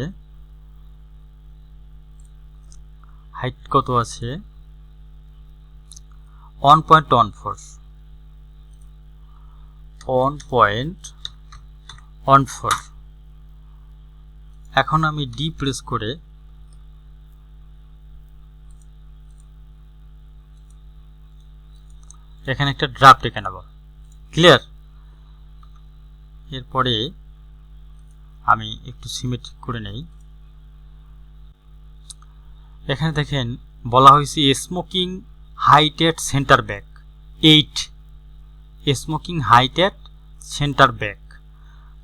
হাইট কত আছে 1.14। এখন আমি ডি প্রেস করে এখানে একটা ড্রাফট এঁকে নেব। ক্লিয়ার? এরপরে আমি একটু সিমেট্রিক করে নেই। এখানে দেখেন বলা হয়েছে স্মোকিং হাইট এট সেন্টার ব্যাক 8, স্মোকিং হাইট এট সেন্টার ব্যাক।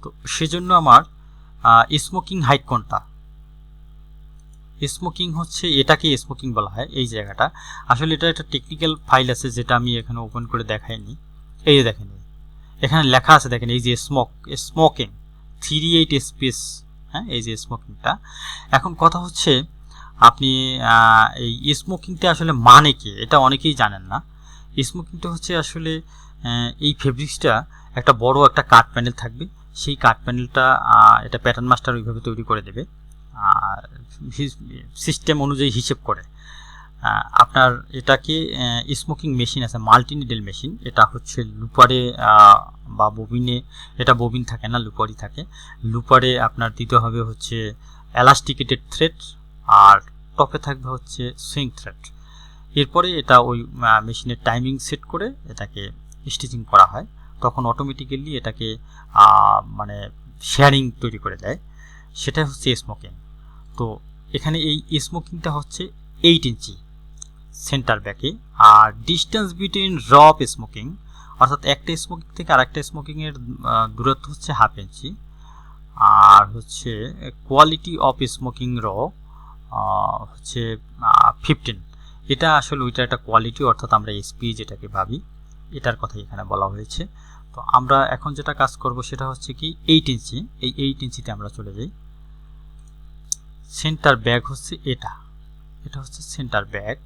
তো সেজন্য আমার স্মোকিং হাইট কোনটা, স্মোকিং হচ্ছে এটাকে স্মোকিং বলা হয় এই জায়গাটা। আসলে এটা একটা টেকনিক্যাল ফাইল আছে যেটা আমি এখানে ওপেন করে দেখাইনি। এই যে দেখেন এখানে লেখা আছে, দেখেন এই যে স্মোকিং 38 স্পেস, হ্যাঁ এই যে স্মোকিংটা। এখন কথা হচ্ছে আপনি এই স্মোকিংটা আসলে মানে কি এটা অনেকেই জানেন না। স্মোকিংটা হচ্ছে আসলে এই ফেব্রিক্সটা একটা বড় একটা কাট প্যানেল থাকবে, সেই কাট প্যানেলটা এটা প্যাটার্ন মাস্টার ওইভাবে তৈরি করে দেবে সিস্টেম অনুযায়ী হিসেব করে। আপনার এটাকে স্মোকিং মেশিন আছে, মাল্টি নিডেল মেশিন, এটা হচ্ছে লুপারে বা ববিনে, এটা ববিন থাকে না লুপারই থাকে। লুপারে আপনার দিতে হবে হচ্ছে এলাস্টিকেটেড থ্রেড আর টপে থাকবে হচ্ছে সুইং থ্রেড। এরপরে এটা ওই মেশিনের টাইমিং সেট করে এটাকে স্টিচিং করা হয়, তখন অটোমেটিক্যালি এটাকে মানে শেয়ারিং তৈরি করে দেয়, সেটা হচ্ছে স্মোকিং। তো এখানে এই স্মোকিংটা হচ্ছে 8 ইঞ্চি সেন্টার ব্যাকে, আর ডিস্টেন্স বিটুইন রপ স্মোকিং অর্থাৎ একটা স্মোকিং থেকে আরেকটা স্মোকিংয়ের দূরত্ব হচ্ছে 1/2 ইঞ্চি, আর হচ্ছে কোয়ালিটি অফ স্মোকিং র হচ্ছে 15। এটা আসলে ওইটা একটা কোয়ালিটি, অর্থাৎ আমরা এসপি যেটাকে ভাবি এটার কথা এখানে বলা হয়েছে। তো আমরা এখন যেটা কাজ করব সেটা হচ্ছে কি 8 ইঞ্চি, এই 8 ইঞ্চিতে আমরা চলে যাই। সেন্টার ব্যাক হচ্ছে এটা, এটা হচ্ছে সেন্টার ব্যাক।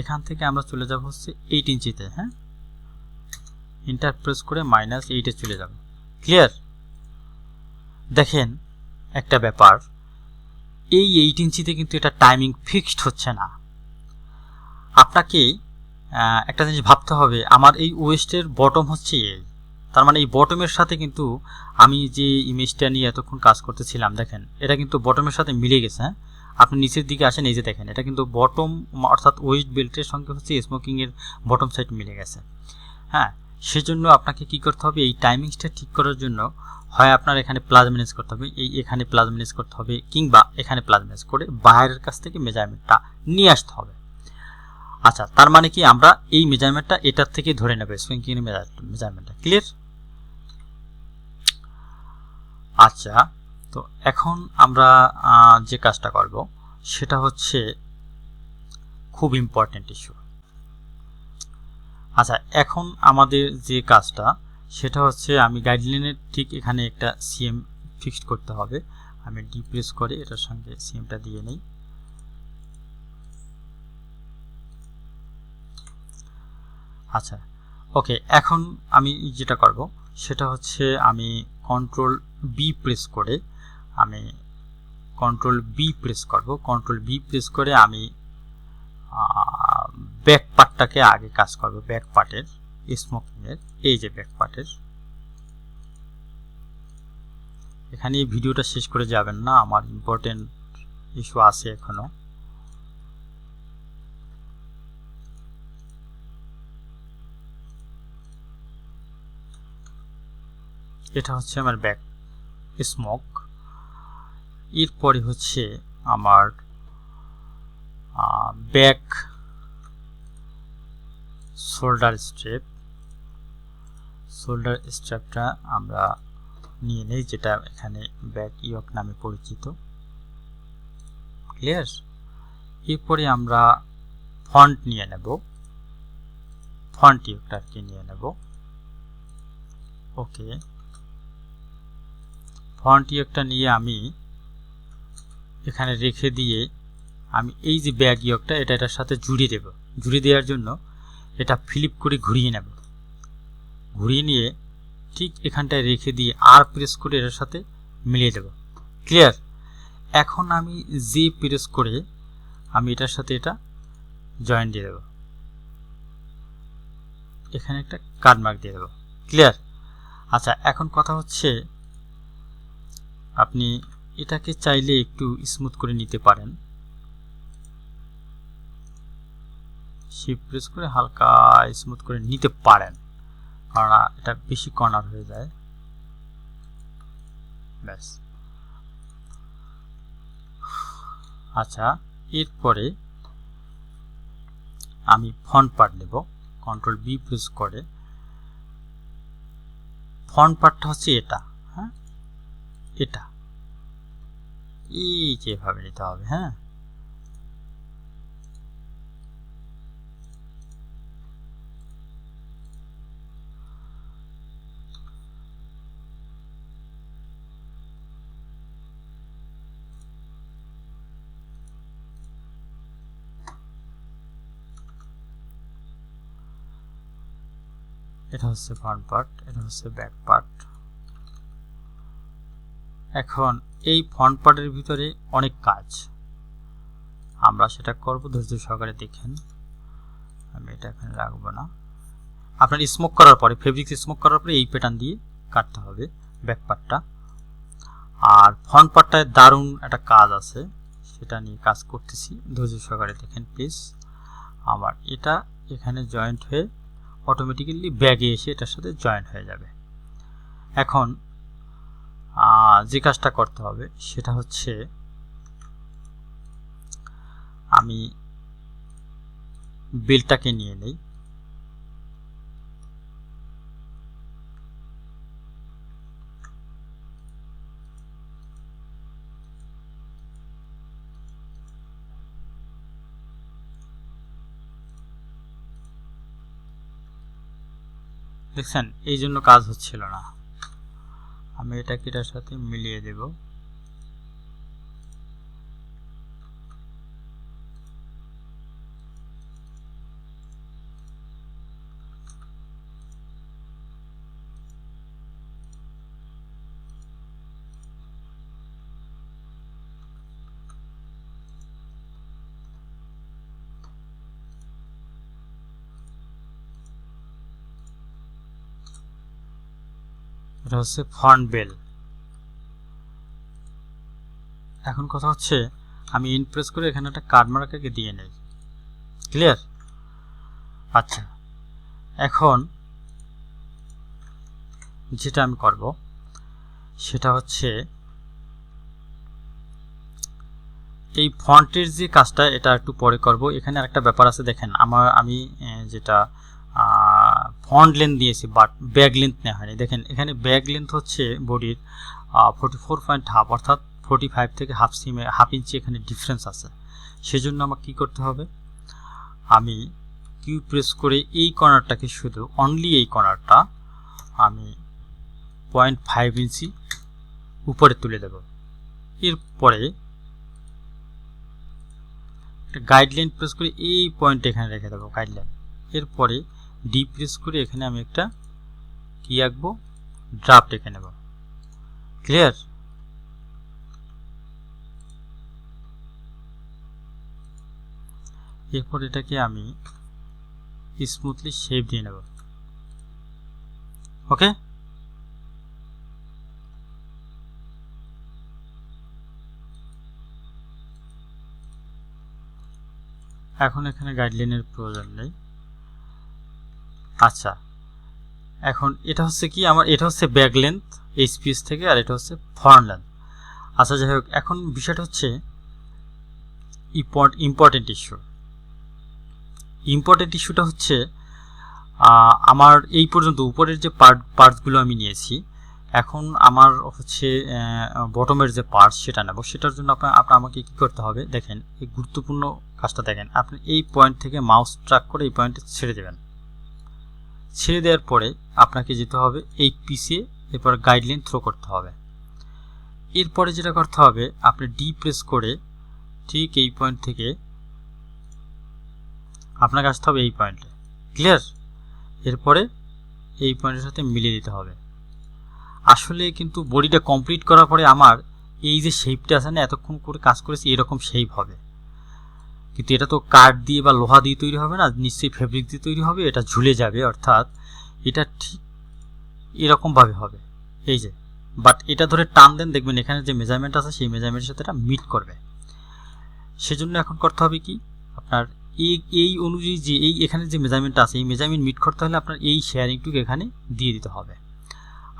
এখান থেকে আমরা চলে যাব হচ্ছে 8 ইঞ্চিতে, হ্যাঁ এন্টার প্রেস করে -8-এ চলে যাব। ক্লিয়ার? দেখেন একটা ব্যাপার, এই 8 ইঞ্চিতে কিন্তু এটা টাইমিং ফিক্সড হচ্ছে না। আপনাকে একটা জিনিস ভাবতে হবে, আমার এই ওয়েস্টের বটম হচ্ছে এই, তার মানে এই বটমের সাথে কিন্তু আমি যে ইমেজটা নিয়ে এতক্ষণ কাজ করতেছিলাম দেখেন এটা কিন্তু বটমের সাথে মিলে গেছে। হ্যাঁ আপনি নিচের দিকে আসেন, এই যে দেখেন এটা কিন্তু বটম অর্থাৎ ওয়েস্ট বেল্টের সঙ্গে হচ্ছে স্মোকিংয়ের বটম সাইড মিলে গেছে। হ্যাঁ সেজন্য আপনাকে কি করতে হবে, এই টাইমিংসটা ঠিক করার জন্য হয় আপনার এখানে প্লাস ম্যানেজ করতে হবে, এখানে প্লাস ম্যানেজ করতে হবে, কিংবা এখানে প্লাস ম্যানেজ করে বাইরের কাছ থেকে মেজারমেন্টটা নিয়ে আসতে হবে। আচ্ছা, তার মানে কি আমরা এই মেজারমেন্টটা এটার থেকে ধরে নেব, স্মোকিং মেজারমেন্টটা। ক্লিয়ার? আচ্ছা, তো এখন আমরা যে কাজটা করব সেটা হচ্ছে খুব ইম্পর্টেন্ট ইস্যু। আচ্ছা, এখন আমাদের যে কাজটা সেটা হচ্ছে আমি গাইডলাইনের ঠিক এখানে একটা সিএম ফিক্সড করতে হবে। আমি ডি প্রেস করে এটার সঙ্গে সিএমটা দিয়ে নেই। আচ্ছা ওকে, এখন আমি যেটা করব সেটা হচ্ছে আমি কন্ট্রোল বি প্রেস করে আমি কন্ট্রোল বি প্রেস করব। কন্ট্রোল বি প্রেস করে আমি ব্যাক পার্টটাকে আগে কাজ করব, ব্যাক পার্টের স্মোকিংয়ের, এই যে ব্যাক পার্টের। এখানে এই ভিডিওটা শেষ করে যাবেন না, আমার ইম্পর্টেন্ট ইস্যু আছে এখনো। এটা হচ্ছে আমার ব্যাক স্মোক। এরপরে হচ্ছে আমার ব্যাক শোল্ডার স্ট্রেপ। শোল্ডার স্ট্রেপটা আমরা নিয়ে নেই, যেটা এখানে ব্যাক ইয়ক নামে পরিচিত। ক্লিয়ার? এরপরে আমরা ফন্ট নিয়ে নেব। ফন্ট ইয়োগটা আর কি নিয়ে নেব। ওকে, ফন্ট ইয়োগটা নিয়ে আমি এখানে রেখে দিয়ে আমি এই যে ব্যাক ইয়োগটা এটার সাথে জুড়িয়ে দেব। জুড়িয়ে দেওয়ার জন্য এটা ফ্লিপ করে ঘুরিয়ে নেব। ঘুরিয়ে নিয়ে ঠিক এখানটায় রেখে দিয়ে আর প্রেস করে এটার সাথে মিলিয়ে দেব। ক্লিয়ার? এখন আমি জি প্রেস করে আমি এটার সাথে এটা জয়েন দিয়ে দেব। এখানে একটা কাট মার্ক দিয়ে দেব। ক্লিয়ার? আচ্ছা, এখন কথা হচ্ছে আপনি এটাকে চাইলে একটু স্মুথ করে নিতে পারেন। শিফট প্রেস করে হালকা স্মুথ করে নিতে পারেন, কারণ এটা বেশি কর্নার হয়ে যায়। ব্যাস। আচ্ছা, এরপরে আমি ফন্ট পার্ট নেব। কন্ট্রোল বি প্রেস করে ফন্ট পার্টটা হচ্ছে এটা। হ্যাঁ, এটা এই যেভাবে নিতে হবে। হ্যাঁ, এটা হচ্ছে ফ্রন্ট পার্ট, এটা হচ্ছে ব্যাক পার্ট। এখন এই ফ্রন্ট পার্টের ভিতরে অনেক কাজ, আমরা সেটা করব। ধৈর্য সহকারে দেখেন, আমি এটা এখানে রাখবো না। আপনার স্মোক করার পরে, ফেব্রিক্স স্মোক করার পরে এই প্যাটার্ন দিয়ে কাটতে হবে ব্যাক পার্টটা। আর ফ্রন্ট পার্টটায় দারুণ একটা কাজ আছে, সেটা নিয়ে কাজ করতেছি। ধৈর্য সহকারে দেখেন প্লিজ। আমার এটা এখানে জয়েন্ট হয়ে অটোমেটিক্যালি ব্যাগে এসে এটার সাথে জয়েন্ট হয়ে যাবে। এখন যে কাজটা করতে হবে সেটা হচ্ছে আমি বেলটাকে নিয়ে নেই। দেখছেন, এই জন্য কাজ হচ্ছিল না। আমি এটাকে এটার সাথে মিলিয়ে দেব। এটা হচ্ছে ফন্ট বেল। এখন কথা হচ্ছে আমি ইনপ্রেস করে এখানে একটা কাট মার্কারকে দিয়ে নেই। ক্লিয়ার? আচ্ছা, এখন যেটা আমি করব সেটা হচ্ছে এই ফন্টের যে কাজটা এটা একটু পরে করব। এখানে আরেকটা ব্যাপার আছে, দেখেন আমি যেটা ফন্ট লেন্থ দিয়েছি বাট ব্যাক লেন্থ নেওয়া হয়নি। দেখেন এখানে ব্যাক লেন্থ হচ্ছে বডির 44.5, অর্থাৎ 45 থেকে হাফ ইঞ্চি এখানে ডিফারেন্স আছে। সেজন্য আমাকে কী করতে হবে, আমি কিউ প্রেস করে এই কর্নারটাকে শুধু অনলি এই কর্নারটা আমি 0.5 ইঞ্চি উপরে তুলে দেব। এরপরে গাইডলাইন প্রেস করে এই পয়েন্ট এখানে রেখে দেবো, গাইডলাইন। এরপরে ডি প্রেস করে এখানে আমি একটা কি আঁকবো, ড্রাফট এঁকে নেব। ক্লিয়ার? এরপর এটাকে আমি স্মুথলি শেপ দিয়ে নেব। ওকে, এখন এখানে গাইডলাইনের প্রয়োজন নেই। আচ্ছা, এখন এটা হচ্ছে কি, আমার এটা হচ্ছে ব্যাক লেন্থ এইচপিএস থেকে, আর এটা হচ্ছে ফ্রন্ট লেন্থ। আচ্ছা, যাই হোক, এখন বিষয়টা হচ্ছে ইম্পর্টেন্ট ইস্যু। ইম্পর্টেন্ট ইস্যুটা হচ্ছে আমার এই পর্যন্ত উপরের যে পার্টসগুলো আমি নিয়েছি, এখন আমার হচ্ছে বটমের যে পার্টস সেটা নেব। সেটার জন্য আপনার আমাকে কী করতে হবে, দেখেন এই গুরুত্বপূর্ণ কাজটা দেখেন। আপনি এই পয়েন্ট থেকে মাউস ট্র্যাক করে এই পয়েন্টে ছেড়ে দেবেন। ছেড়ে দেওয়ার পরে আপনাকে যেতে হবে এই পিসে, এরপর গাইডলাইন থ্রো করতে হবে। এরপরে যেটা করতে হবে, আপনি ডি প্রেস করে ঠিক এই পয়েন্ট থেকে আপনাকে আসতে হবে এই পয়েন্টে। ক্লিয়ার? এরপরে এই পয়েন্টের সাথে মিলিয়ে দিতে হবে। আসলে কিন্তু বডিটা কমপ্লিট করার পরে আমার এই যে শেপটা আছে না, এতক্ষণ করে কাজ করেছি এরকম শেপ হবে, কিন্তু এটা তো কাঠ দিয়ে বা লোহা দিয়ে তৈরি হবে না, নিশ্চয়ই ফেব্রিক দিয়ে তৈরি হবে, এটা ঝুলে যাবে, অর্থাৎ এটা ঠিক এরকমভাবে হবে এই যে। বাট এটা ধরে টান দেন, দেখবেন এখানে যে মেজারমেন্ট আছে সেই মেজারমেন্টের সাথে এটা মিট করবে। সেজন্য এখন করতে হবে কি, আপনার এই অনুযায়ী যে এখানে যে মেজারমেন্ট আছে এই মেজারমেন্ট মিট করতে হলে আপনার এই শেয়ারিংটুকু এখানে দিয়ে দিতে হবে।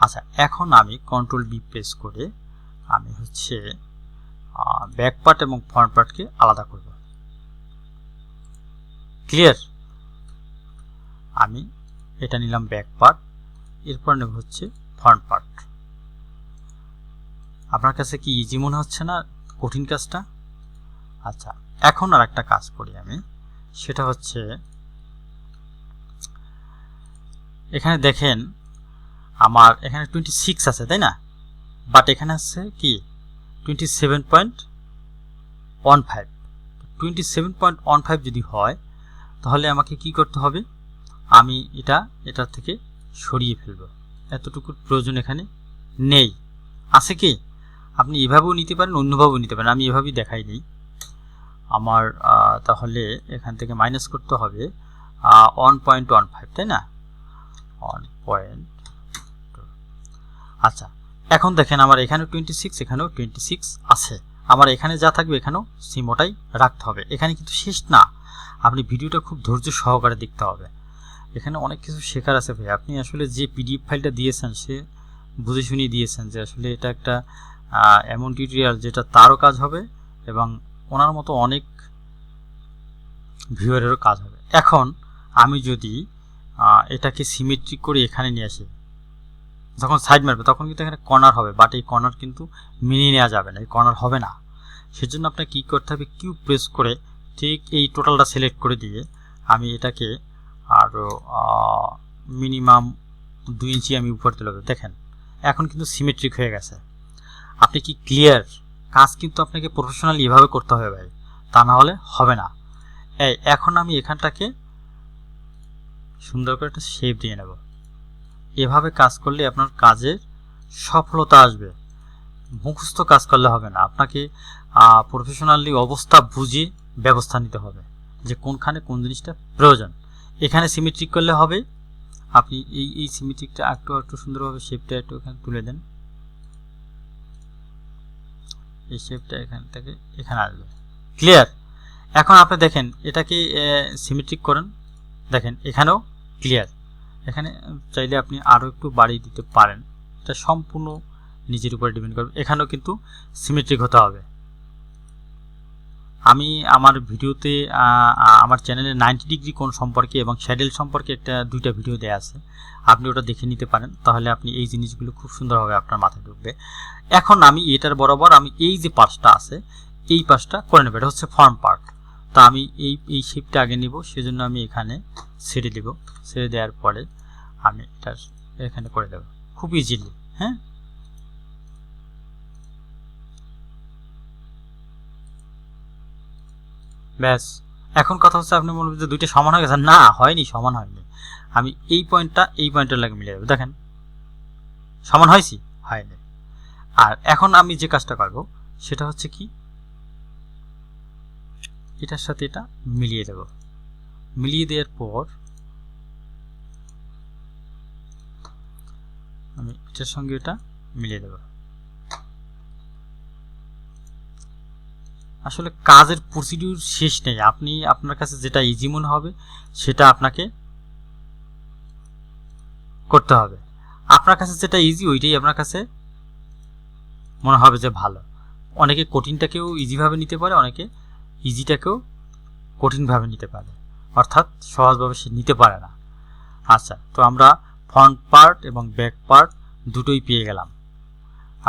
আচ্ছা, এখন আমি কন্ট্রোল বি প্রেস করে আমি হচ্ছে ব্যাক পার্ট এবং ফ্রন্ট পার্টকে আলাদা করব। ক্লিয়ার? আমি এটা নিলাম ব্যাক পার্ট, এরপর নেব হচ্ছে ফ্রন্ট পার্ট। আপনার কাছে কি ইজি মনে হচ্ছে না কঠিন কাজটা? আচ্ছা, এখন আর একটা কাজ করি আমি, সেটা হচ্ছে এখানে দেখেন আমার এখানে 26 আছে, তাই না? বাট এখানে আছে কি 27.15। 27.15 যদি হয় তাহলে আমাকে কি করতে হবে, আমি এটার থেকে সরিয়ে ফেলব। এতটুকুর প্রয়োজন এখানে নেই। আছে কি? আপনি এভাবেও নিতে পারেন, অন্যভাবেও নিতে পারেন, আমি এভাবেই দেখাই দিই। আমার তাহলে এখান থেকে মাইনাস করতে হবে 1.15, তাই না? 1.2। আচ্ছা, এখন দেখেন আমার এখানেও 26, এখানেও 26 আছে। আমার এখানে যা থাকবে এখানেও সেম ওটাই রাখতে হবে। এখানে কিন্তু শেষ না, আপনি ভিডিওটা খুব ধৈর্য সহকারে দেখতে হবে। এখানে অনেক কিছু শেখার আছে ভাই। আপনি আসলে যে পিডিএফ ফাইলটা দিয়েছেন সে বুঝে শুনিয়ে দিয়েছেন যে আসলে এটা একটা এমন টিউটোরিয়াল যেটা তারও কাজ হবে এবং ওনার মতো অনেক ভিউয়ারেরও কাজ হবে। এখন আমি যদি এটাকে সিমেট্রিক করে এখানে নিয়ে আসি, যখন সাইড মারবে তখন কিন্তু এখানে কর্নার হবে, বাট এই কর্নার কিন্তু মিলিয়ে নেওয়া যাবে না, এই কর্নার হবে না। সেজন্য আপনাকে কী করতে হবে, কিউ প্রেস করে ঠিক এই টোটালটা সিলেক্ট করে দিয়ে আমি এটাকে আরও মিনিমাম 2 ইঞ্চি আমি উপর তুলে দেবো। দেখেন এখন কিন্তু সিমেট্রিক হয়ে গেছে। আপনি কি ক্লিয়ার? কাজ কিন্তু আপনাকে প্রফেশনালি এভাবে করতে হবে ভাই, তা না হলে হবে না। এখন আমি এখানটাকে সুন্দর করে একটা শেপ দিয়ে নেব। এভাবে কাজ করলে আপনার কাজের সফলতা আসবে। মুখস্থ কাজ করলে হবে না, আপনাকে প্রফেশনালি অবস্থা বুঝে ব্যবস্থা নিতে হবে যে কোনখানে কোন জিনিসটা প্রয়োজন। এখানে সিমেট্রিক করলে হবে। আপনি এই সিমেট্রিকটা একটু সুন্দরভাবে শেপটা একটু এখানে তুলে দেন, এই শেপটা এখান থেকে এখানে আসবে। ক্লিয়ার? এখন আপনি দেখেন এটাকে সিমেট্রিক করেন, দেখেন এখানেও ক্লিয়ার। এখানে চাইলে আপনি আরও একটু বাড়িয়ে দিতে পারেন, এটা সম্পূর্ণ নিজের উপরে ডিপেন্ড করবে। এখানেও কিন্তু সিমেট্রিক হতে হবে। আমি আমার ভিডিওতে আমার চ্যানেলে 90 ডিগ্রি কোণ সম্পর্কে এবং শ্যাডেল সম্পর্কে দুইটা ভিডিও দেওয়া আছে, আপনি ওটা দেখে নিতে পারেন, তাহলে আপনি এই জিনিসগুলো খুব সুন্দরভাবে আপনার মাথায় ঢুকবে। এখন আমি এটার বরাবর আমি এই যে পার্টটা আছে এই পার্টটা করে নেব, এটা হচ্ছে ফ্রন্ট পার্ট। তা আমি এই শেপটা আগে নিব, সেজন্য আমি এখানে ছেড়ে দেব। ছেড়ে দেওয়ার পরে আমি এটা এখানে করে দেব খুব ইজিলি। হ্যাঁ, ব্যাস। এখন কথা হচ্ছে আপনি বলবেন যে দুইটা সমান হয়ে গেছে, না হয়নি, সমান হয়নি। আমি এই পয়েন্টের লাগে মিলিয়ে দেবো। দেখেন সমান হয়েছি, হয়নি। আর এখন আমি যে কাজটা করব সেটা হচ্ছে কি, এটার সাথে এটা মিলিয়ে দেব। মিলিয়ে দেওয়ার পর আমি এটার সঙ্গে এটা মিলিয়ে দেব। আসলে কাজের প্রসিডিউর শেষ নেই, আপনি আপনার কাছে যেটা ইজি মনে হবে সেটা আপনাকে করতে হবে। আপনার কাছে যেটা ইজি ওইটাই আপনার কাছে মনে হবে যে ভালো। অনেকে কঠিনটাকেও ইজিভাবে নিতে পারে, অনেকে ইজিটাকেও কঠিনভাবে নিতে পারে, অর্থাৎ সহজভাবে সে নিতে পারে না। আচ্ছা, তো আমরা ফ্রন্ট পার্ট এবং ব্যাক পার্ট দুটোই পেয়ে গেলাম।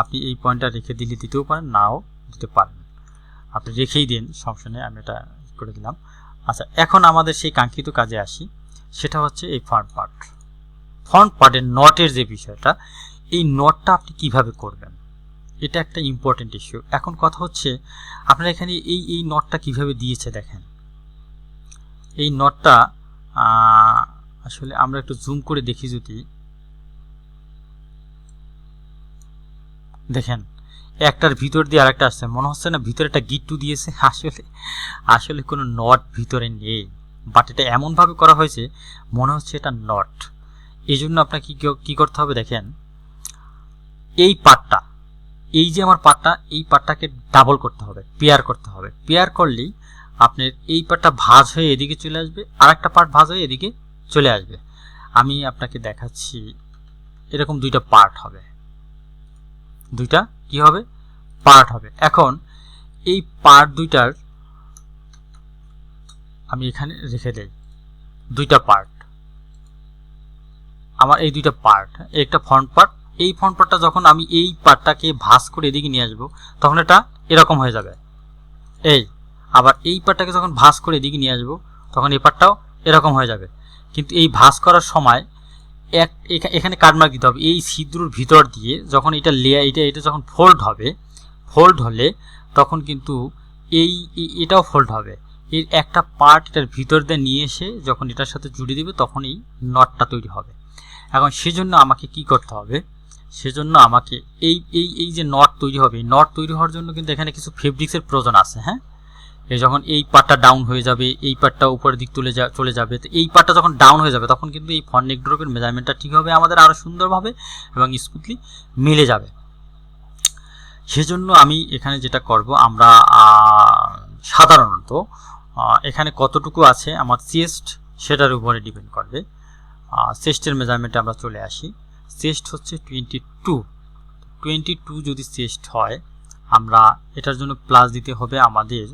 আপনি এই পয়েন্টটা রেখে দিলে দিতেও পারেন, নাও দিতে পারেন, আপনি রেখেই দিন, সমস্যা নেই, আমি এটা করে দিলাম। আচ্ছা, এখন আমাদের সেই কাঙ্ক্ষিত কাজে আসি, সেটা হচ্ছে এই ফ্রন্ট পার্ট। ফ্রন্ট পার্টের নটের যে বিষয়টা, এই নটটা আপনি কিভাবে করবেন, এটা একটা ইম্পর্টেন্ট ইস্যু। এখন কথা হচ্ছে আপনারা এখানে এই নটটা কিভাবে দিয়েছে দেখেন। এই নটটা আসলে আমরা একটু জুম করে দেখি, যদি দেখেন একটার ভিতর দিয়ে আরেকটা আসছে, মনে হচ্ছে না ভিতরে একটা গিট্টু দিয়েছে। আসলে কোনো নট ভিতরে নেই, বাট এটা এমনভাবে করা হয়েছে মনে হচ্ছে এটা নট। এই জন্য আপনাকে কি করতে হবে দেখেন, এই পার্টটা, এই যে আমার পার্টটা, এই পার্টটাকে ডাবল করতে হবে, পেয়ার করতে হবে। পেয়ার করলেই আপনার এই পার্টটা ভাঁজ হয়ে এদিকে চলে আসবে, আর একটা পার্ট ভাঁজ হয়ে এদিকে চলে আসবে। আমি আপনাকে দেখাচ্ছি, এরকম দুইটা পার্ট হবে, দুইটা কি হবে, পার্ট হবে। এখন এই পার্ট দুইটার আমি এখানে রেখে দেই, দুইটা পার্ট আমার, এই দুইটা পার্ট, একটা ফ্রন্ট পার্ট। এই ফ্রন্ট পার্টটা যখন আমি এই পার্টটাকে ভাঁজ করে এদিকে নিয়ে আসবো তখন এটা এরকম হয়ে যাবে এই। আবার এই পার্টটাকে যখন ভাঁজ করে এদিকে নিয়ে আসবো তখন এই পার্টটাও এরকম হয়ে যাবে। কিন্তু এই ভাঁজ করার সময় এখানে কাটমার্ক দিতে হবে, এই ছিদ্রর ভিতর দিয়ে যখন এটা লেয়ার, এটা যখন ফোল্ড হবে, ফোল্ড হলে তখন কিন্তু এটাও ফোল্ড হবে। এর একটা পার্ট এটার ভিতর দিয়ে নিয়ে এসে যখন এটার সাথে জুড়ে দিবে তখন এই নটটা তৈরি হবে। এখন সেজন্য আমাকে কি করতে হবে, সেজন্য আমাকে এই যে নট তৈরি হবে, এই নট তৈরি হওয়ার জন্য কিন্তু এখানে কিছু ফেব্রিক্সের প্রয়োজন আছে। হ্যাঁ, এই যখন এই পার্টটা ডাউন হয়ে যাবে, এই পার্টটা উপরের দিক চলে যাবে, তো এই পার্টটা যখন ডাউন হয়ে যাবে তখন কিন্তু এই ফ্রন্ট নেক ড্রপের মেজারমেন্টটা ঠিক হবে আমাদের আরও সুন্দরভাবে এবং স্মুথলি মিলে যাবে। সেজন্য আমি এখানে যেটা করব, আমরা সাধারণত এখানে কতটুকু আছে আমার চেস্ট সেটার উপরে ডিপেন্ড করবে। চেস্টের মেজারমেন্টে আমরা চলে আসি। চেস্ট হচ্ছে 22 যদি চেস্ট হয়, আমরা এটার জন্য প্লাস দিতে হবে আমাদের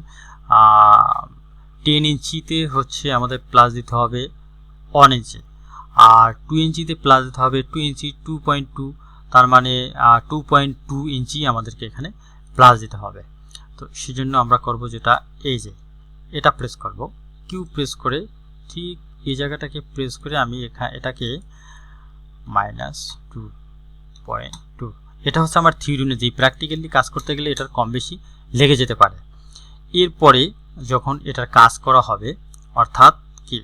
10 ইঞ্চিতে হচ্ছে আমাদের প্লাস দিতে হবে 1 ইঞ্চি, আর 2 ইঞ্চিতে প্লাস দিতে হবে 2 ইঞ্চি, 2.2, তার মানে 2.2 ইঞ্চি আমাদেরকে এখানে প্লাস দিতে হবে। তো সেজন্য আমরা করব যেটা, এই যে এটা প্রেস করব, কিউ প্রেস করে ঠিক এই জায়গাটাকে প্রেস করে আমি এটাকে -2.2, এটা হচ্ছে আমার থিওরি অনুযায়ী। প্র্যাকটিক্যালি কাজ করতে গেলে এটার কম বেশি লেগে যেতে পারে। এরপরে যখন এটার কাজ করা হবে, অর্থাৎ কি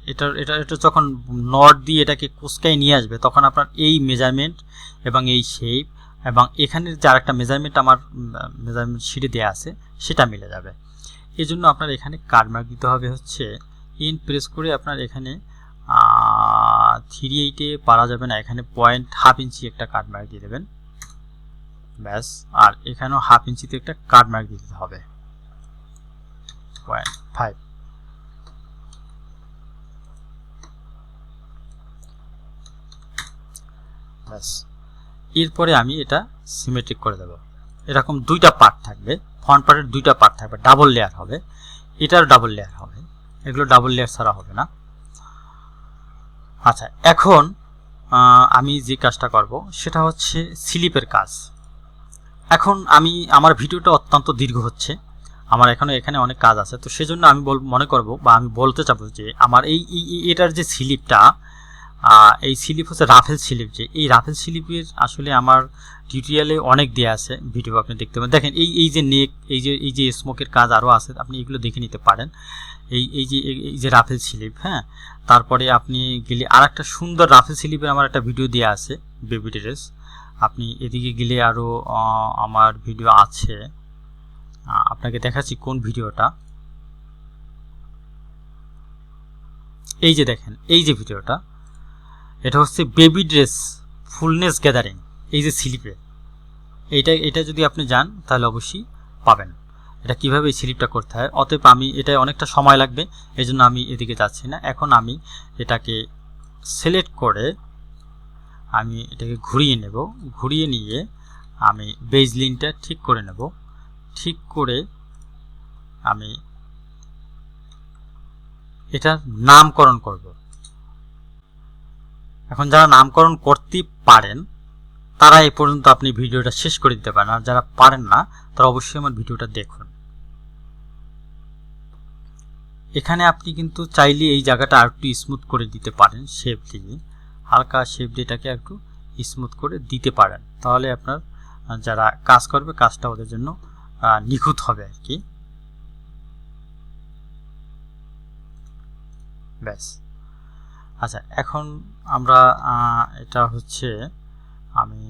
এটা যখন নট দিয়ে এটাকে কুচকায় নিয়ে আসবে তখন আপনার এই মেজারমেন্ট এবং এই শেপ এবং এখানের যে আরেকটা মেজারমেন্ট আমার মেজারমেন্ট শিটে দেওয়া আছে সেটা মিলে যাবে। এই জন্য আপনার এখানে কাটমার্ক দিতে হবে হচ্ছে এন প্রেস করে আপনার এখানে 3.8-এ পারা যাবে না, এখানে 1/2 ইঞ্চি একটা কাটমার্ক দিয়ে দেবেন ব্যাস। আর এখানেও 1/2 ইঞ্চিতে একটা কাটমার্ক দিতে হবে 0.5। ব্যাস, এরপরে আমি এটা সিমেট্রিক করে দেব। এরকম দুইটা পার্ট থাকবে, ফ্রন্ট পার্টের দুইটা পার্ট থাকবে, ডাবল লেয়ার হবে, এটার ডাবল লেয়ার হবে, এগুলো ডাবল লেয়ার ছাড়া হবে না। আচ্ছা, এখন আমি যে কাজটা করব সেটা হচ্ছে স্লিপের কাজ। এখন আমার ভিডিওটা অত্যন্ত দীর্ঘ হচ্ছে, আমার এখানে অনেক কাজ আছে, তো সেজন্য আমি মনে করব বা আমি বলতে চাবো যে আমার এটার যে স্লিপটা, এই স্লিপ হচ্ছে রাফেল স্লিপ। যে এই রাফেল স্লিপের আসলে আমার টিউটোরিয়ালে অনেক দেওয়া আছে, ভিডিও আপনি দেখতে পাবেন। দেখেন এই যে নেক, এই যে স্মোকের কাজ আরও আছে, আপনি এগুলো দেখে নিতে পারেন। এই যে রাফেল স্লিপ, হ্যাঁ। তারপরে আপনি গেলে আর একটা সুন্দর রাফেল স্লিপের আমার একটা ভিডিও দেওয়া আছে, বেবি ড্রেস। আপনি এদিকে গেলে আরও আমার ভিডিও আছে, আপনাকে দেখাচ্ছি কোন ভিডিওটা। এই যে দেখেন, এই যে ভিডিওটা, এটা হচ্ছে বেবি ড্রেস ফুলনেস গ্যাদারিং, এই যে স্লিপে এটা যদি আপনি যান তাহলে অবশ্যই পাবেন এটা কিভাবে এই স্লিপটা করতে হয়। অতএব আমি এটা অনেকটা সময় লাগবে, এই জন্য আমি এদিকে যাচ্ছি না। এখন আমি এটাকে সিলেক্ট করে আমি এটাকে ঘুরিয়ে নেব, ঘুরিয়ে নিয়ে আমি বেজ লাইনটা ঠিক করে নেব, ঠিক করে আমি এটার নামকরণ করব। এখন যারা নামকরণ করতে পারেন তারা এ পর্যন্ত আপনি ভিডিওটা শেষ করে দিতে পারেন, আর যারা পারেন না তারা অবশ্যই আমার ভিডিওটা দেখুন। এখানে আপনি কিন্তু চাইলে এই জায়গাটা আর একটু স্মুথ করে দিতে পারেন শেপ দিয়ে। হালকা শেপ এটাকে একটু স্মুথ করে দিতে পারেন, তাহলে আপনার যারা কাজ করবে কাজটা ওদের জন্য নিখুঁত হবে আর কি। ব্যাস। আচ্ছা, এখন আমরা এটা হচ্ছে আমি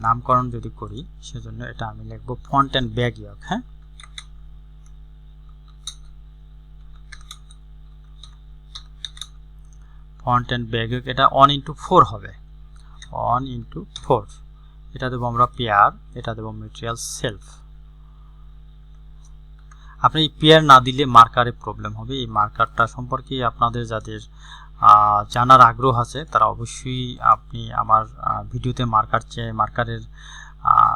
নামকরণ যদি করি, সেজন্য এটা আমি লিখব ফন্ট অ্যান্ড ব্যাক ইয়ক। হ্যাঁ, ফন্ট অ্যান্ড ব্যাক ইয়ক, এটা 1:4 হবে, 1:4। এটা দেবো আমরা পেয়ার, এটা দেবো ম্যাটেরিয়াল সেলফ। আপনি পেয়ার না দিলে মার্কারে প্রবলেম হবে। এই মার্কারটা সম্পর্কে আপনাদের যাদের জানার আগ্রহ আছে তারা অবশ্যই আপনি আমার ভিডিওতে মার্কারের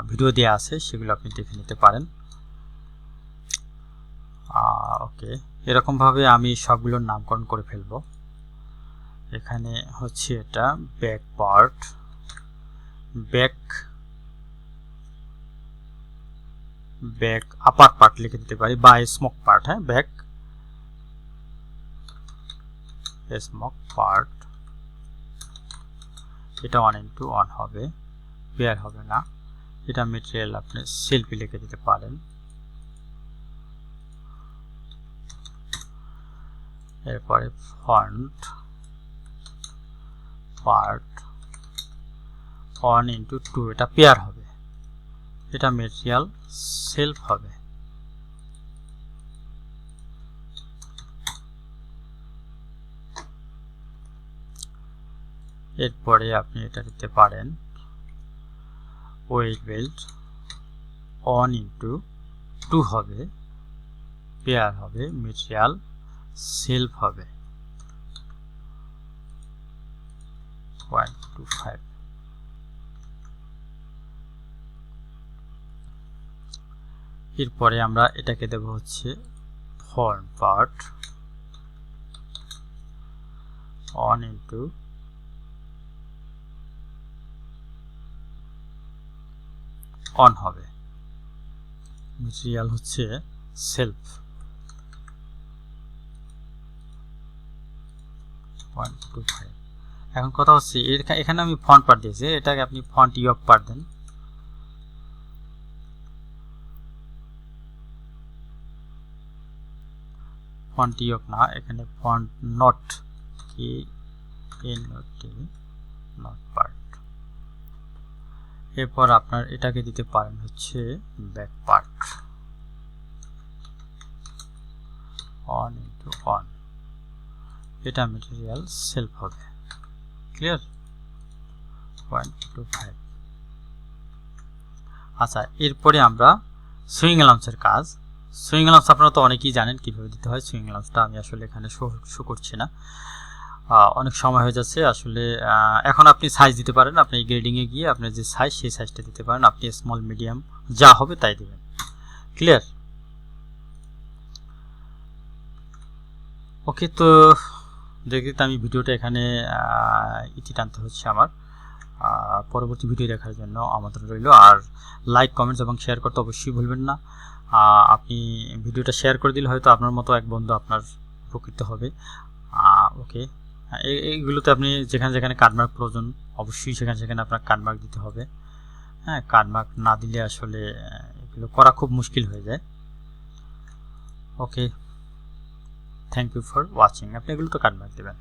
ভিডিও দেওয়া আছে, সেগুলো আপনি দেখে নিতে পারেন। ওকে, এরকমভাবে আমি সবগুলোর নামকরণ করে ফেলবো। এখানে হচ্ছে এটা ব্যাক পার্ট, ব্যাক আপার পার্ট লিখে দিতে পারি, বা স্মোক পার্ট। হ্যাঁ, ব্যাক স্মোক পার্ট, এটা 1:1 হবে, পেয়ার হবে না। এটা ম্যাটেরিয়াল আপনি সেলফি লিখে দিতে পারেন। এরপরে ফন্ট পার্ট 1:2, এটা পেয়ার হবে, এটা ম্যাটেরিয়াল সেলফ হবে। এরপরে আপনি এটা দিতে পারেন ওয়েট বেল্ট 1:2 হবে, পেয়ার হবে, ম্যাটেরিয়াল সেলফ হবে 0.25। এরপরে আমরা এটাকে দেব হচ্ছে ফন্ট পার্ট 1:1 হবে, ম্যাটেরিয়াল হচ্ছে সেলফ 0.25। এখন কথা হচ্ছে এখানে আমি ফন্ট পার্ট দিয়েছি, এটাকে আপনি ফন্ট ইয়ক পার্ট দেন। ফন্ট ইয়ক না, এখানে ফন্ট নট, নট পার্ট। এরপর আপনার এটাকে দিতে পারেন হচ্ছে ব্যাক পার্ট 1:1, এটা ম্যাটেরিয়াল সেলফ হবে। ক্লিয়ার? 0.25। আচ্ছা, এরপরে আমরা সুইং অ্যালাউন্সের কাজ। সুইং অ্যালাউন্স আপনারা তো অনেকেই জানেন কিভাবে দিতে হয়। সুইং অ্যালাউন্সটা আমি আসলে এখানে শো করছি না, অনেক সময় হয়ে যাচ্ছে আসলে। এখন আপনি সাইজ দিতে পারেন, আপনি গ্রেডিংয়ে গিয়ে আপনার যে সাইজ, সেই সাইজটা দিতে পারেন। আপনি স্মল মিডিয়াম যা হবে তাই দেবেন। ক্লিয়ার? ওকে, তো দেখতে আমি ভিডিওটা এখানে ইতি টানতে হচ্ছে আমার। পরবর্তী ভিডিও দেখার জন্য আমন্ত্রণ রইল। আর লাইক, কমেন্টস এবং শেয়ার করতে অবশ্যই ভুলবেন না। আপনি ভিডিওটা শেয়ার করে দিলে হয়তো আপনার মতো এক বন্ধু আপনার উপকৃত হবে। ওকে, এইগুলোতে আপনি যেখানে যেখানে কাটমার্ক প্রয়োজন অবশ্যই সেখানে সেখানে আপনার কাটমার্ক দিতে হবে। হ্যাঁ, কাটমার্ক না দিলে আসলে এগুলো করা খুব মুশকিল হয়ে যায়। ওকে, থ্যাংক ইউ ফর ওয়াচিং। আপনি এগুলো তো কাটমার্ক দেবেন।